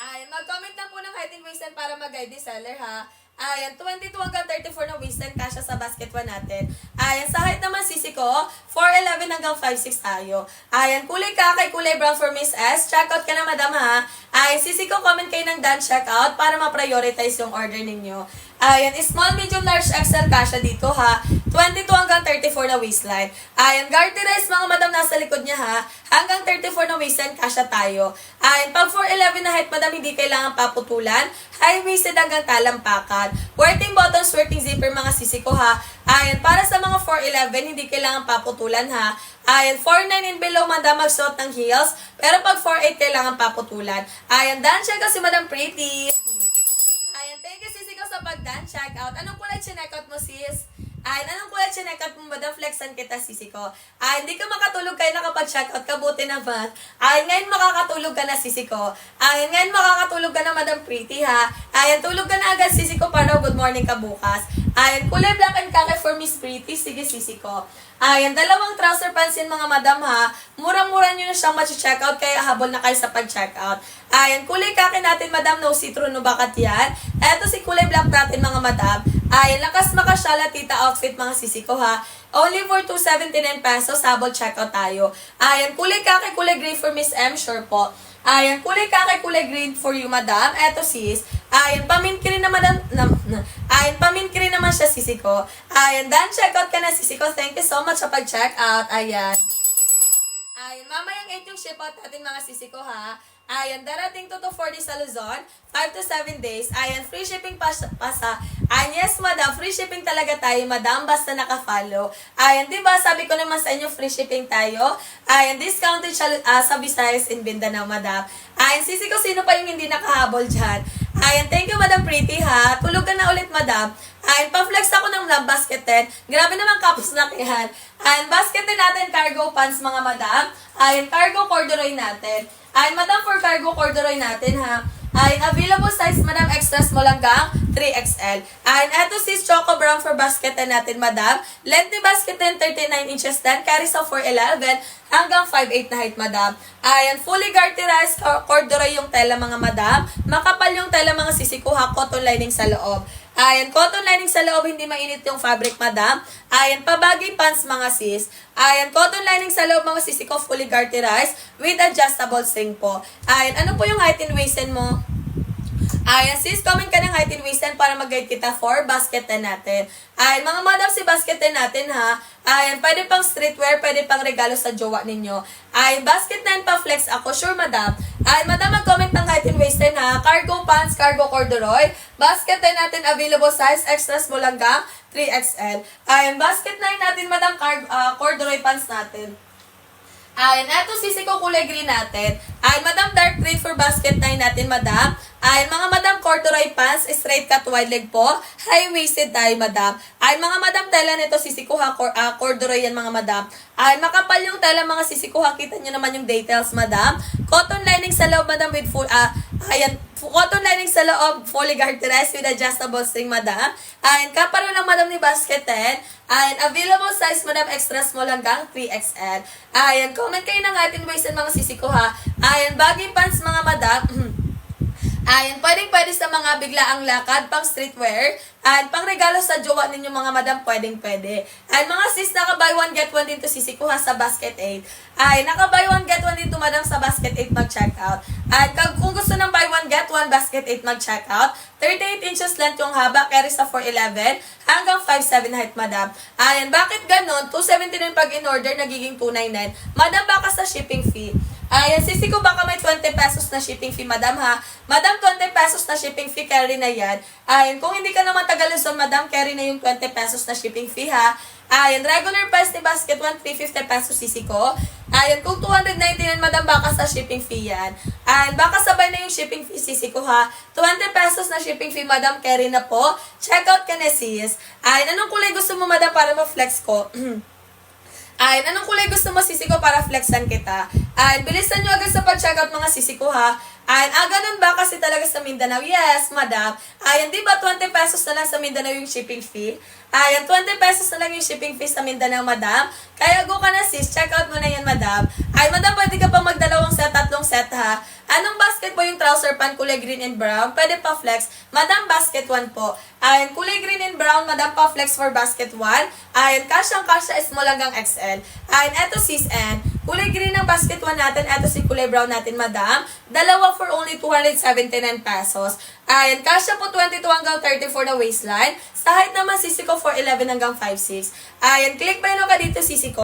Ay, mag-comment na po ng height and waistline para mag-guide the seller, ha. Ayan, 22 hanggang 34 na waistline, kasya sa basket 1 natin. Ayan, sa height naman sisi ko, 4'11 hanggang 5'6 tayo. Ayan, kulay kakay, kulay brown for Miss S. Checkout ka na, madam, ha. Ayan, sisi ko, comment kayo ng done checkout para ma-prioritize yung order ninyo. Ayan, small, medium, large, XL, kasya dito, ha. 22 hanggang 34 na waistline. Ayan, garterize, mga madam, nasa likod niya, ha. Hanggang 34 na waistline, kasya tayo. Ayan, pag 4'11 na height, madam, hindi kailangan paputulan. High-waisted hanggang talampakan. Working buttons, working zipper, mga sisi ko, ha. Ayan, para sa mga 4'11, hindi kailangan paputulan, ha. Ayan, 4'9 and below, madam, magsuot ng heels. Pero pag 4'8, kailangan paputulan. Ayan, done check si Madam Pretty. Ayan, thank you, sisi ko, sa pag-done check out. Anong kulay chinek-out mo, sis? Ayan, anong kulay chinek-out mo, madam? Flexan kita, sisi ko. Ayan, hindi ka makatulog kayo nakapag-check-out. Kabuti naman. Ayan, ngayon makakatulog ka na, sisi ko. Ayan, ngayon makakatulog ka na, Madam Pretty, ha? Ayan, tulog ka na agad, sisi ko, para good morning ka bukas. Ayan, kulay black and khaki for Miss Pretty. Sige, sisi ko. Ayan, dalawang trouser pants yan, mga madam, ha? Murang-mura nyo na siyang ma-check-out, kaya habol na kayo sa pag-check-out. Ayan, kulay kaki natin, madam, no see-through, no bakat yan. Eto si kulay black natin, mga madam. Ayan, lakas makasyala, tita outfit, mga sisi ko, ha? Only for 279 pesos, habol checkout tayo. Ayan, kulay kaki, kulay gray for Miss M, sure po. Ayan, kulay kaki, kulay green for you, madam. Eto, sis. Ayan, paminki rin naman, ayan, paminki rin naman siya, sisi ko. Ayan, done checkout ka na, sisi ko. Thank you so much sa pag-checkout. Ayan. Ayan, mamayang 8 yung ship out natin, mga sisi ko, ha. Ayan, darating 2 to 4 days sa Luzon, 5 to 7 days. Ayan, free shipping pasa. Ayan, yes, madam, free shipping talaga tayo, madam, basta naka-follow. Ayan, diba, sabi ko naman sa inyo, free shipping tayo. Ayan, discounted siya sa Visayas in Mindanao, madam. Ayan, sisi ko, sino pa yung hindi nakahabol dyan? Ayan, thank you, Madam Pretty, ha. Tulog ka na ulit, madam. Ayan, pa-flex ako ng love basket 10. Grabe naman kapos na yan. Ayan, basket 10 natin, cargo pants, mga madam. Ayan, cargo corduroy natin. Ayan, madam, for cargo corduroy natin, ha. Ayan, available size, madam, extra small hanggang 3XL. Ayan, eto sis, choco brown for basket 10 natin, madam. Length ni basket 10, 39 inches din. Carry sa 4'11 hanggang 5'8 na height, madam. Ayan, fully garterized corduroy yung tela, mga madam. Makapal yung tela, mga sisi ko, ha. Cotton lining sa loob. Ayan, cotton lining sa loob, hindi mainit yung fabric, madam. Ayan, pabagay pants, mga sis. Ayan, cotton lining sa loob, mga sisi ko, fully garterized with adjustable string po. Ayan, ano po yung height and waistline mo? Ayan, sis, comment ka ng height and waistline para mag-guide kita for basket 10 natin. Ayan, mga madam, si basket 10 natin, ha. Ayan, pwede pang streetwear, pwede pang regalo sa jowa ninyo. Ayan, basket 9 pa flex ako, sure, madam. Ayan, madam, mag-comment ng height and waistline, ha. Cargo pants, cargo corduroy. Basket 10 natin, available size, extra small hanggang 3XL. Ayan, basket 9 natin, madam, corduroy pants natin. Ayan, eto sisi ko, kulay green natin. Ayan, madam, dark green for basket 9 natin, madam. Ayan, mga madam, corduroy pants, straight cut wide leg po. High-waisted tayo, madam. Ayan, mga madam, tela nito, sisi ko, ha, corduroy yan, mga madam. Ayan, makapal yung tela, mga sisi ko, ha. Kita nyo naman yung details, madam. Cotton lining sa loob, madam, with full, ayan, cotton lining sa loob, fully garterized with adjustable string, madam. Ayan, kaparo lang, madam, ni basket 10. Ayan, available size, madam, extra small hanggang 3XL. Ayan, comment kayo ng ating waistline, mga sisi ko, ha. Ayan, baggy pants, mga madam. Ayan, pwedeng-pwede sa mga biglaang lakad, pang streetwear. Ayan, pang regalo sa jowa ninyo, mga madam, pwedeng-pwede. Ayan, mga sis, naka-buy one, get one din to sisi ko, ha, sa basket 8. Ayan, naka-buy one, get one din to, madam, sa basket 8 mag-checkout. Ayan, kung gusto ng buy one, get one, basket 8 mag-checkout. 38 inches length yung haba, carry sa 4'11 hanggang 5'7 height, madam. Ayan, bakit ganon? 279 pag in-order, nagiging 299. Madam, baka sa shipping fee. Ayan, sisi ko, baka may 20 pesos na shipping fee, madam, ha. Madam, 20 pesos na shipping fee, carry na yan. Ayan, kung hindi ka naman taga Luzon, madam, carry na yung 20 pesos na shipping fee, ha. Ayan, regular price ni basket 1, 350 pesos sisi ko. Ayan, kung 299, madam, baka sa shipping fee yan. Ayan, baka sabay na yung shipping fee sisi ko ha. 20 pesos na shipping fee, madam, carry na po. Check out ka na sis. Ayan, anong kulay gusto mo, madam, para ma-flex ko? Ayan, anong kulay gusto mo sisi ko para flexan kita? Ayan, bilisan nyo agad sa pag-checkout mga sisi ko ha. Ayan, ganun ba kasi talaga sa Mindanao? Yes, madam. Ayan, di ba 20 pesos na lang sa Mindanao yung shipping fee? Ayan, 20 pesos na lang yung shipping fee sa Mindanao, madam. Kaya go ka na sis, check out mo na yan, madam. Ay, madam, pwede ka pa magdalawang set, tatlong set ha. Anong basket po yung trouser pan, kulay green and brown? Pwede pa flex. Madam, basket 1 po. Ayan, kulay green and brown, madam, pa flex for basket 1. Ayan, kasyang-kasya, small hanggang XL. Ayan, eto sis N. Kulay green ang basket 1 natin, eto si kulay brown natin, madam. Dalawa for only 279 pesos. Ayan, kasya po 22 hanggang 30 for the waistline. Sa height naman, sisi ko 4'11 hanggang 5'6. Ayan, click by no ka dito, sisi ko.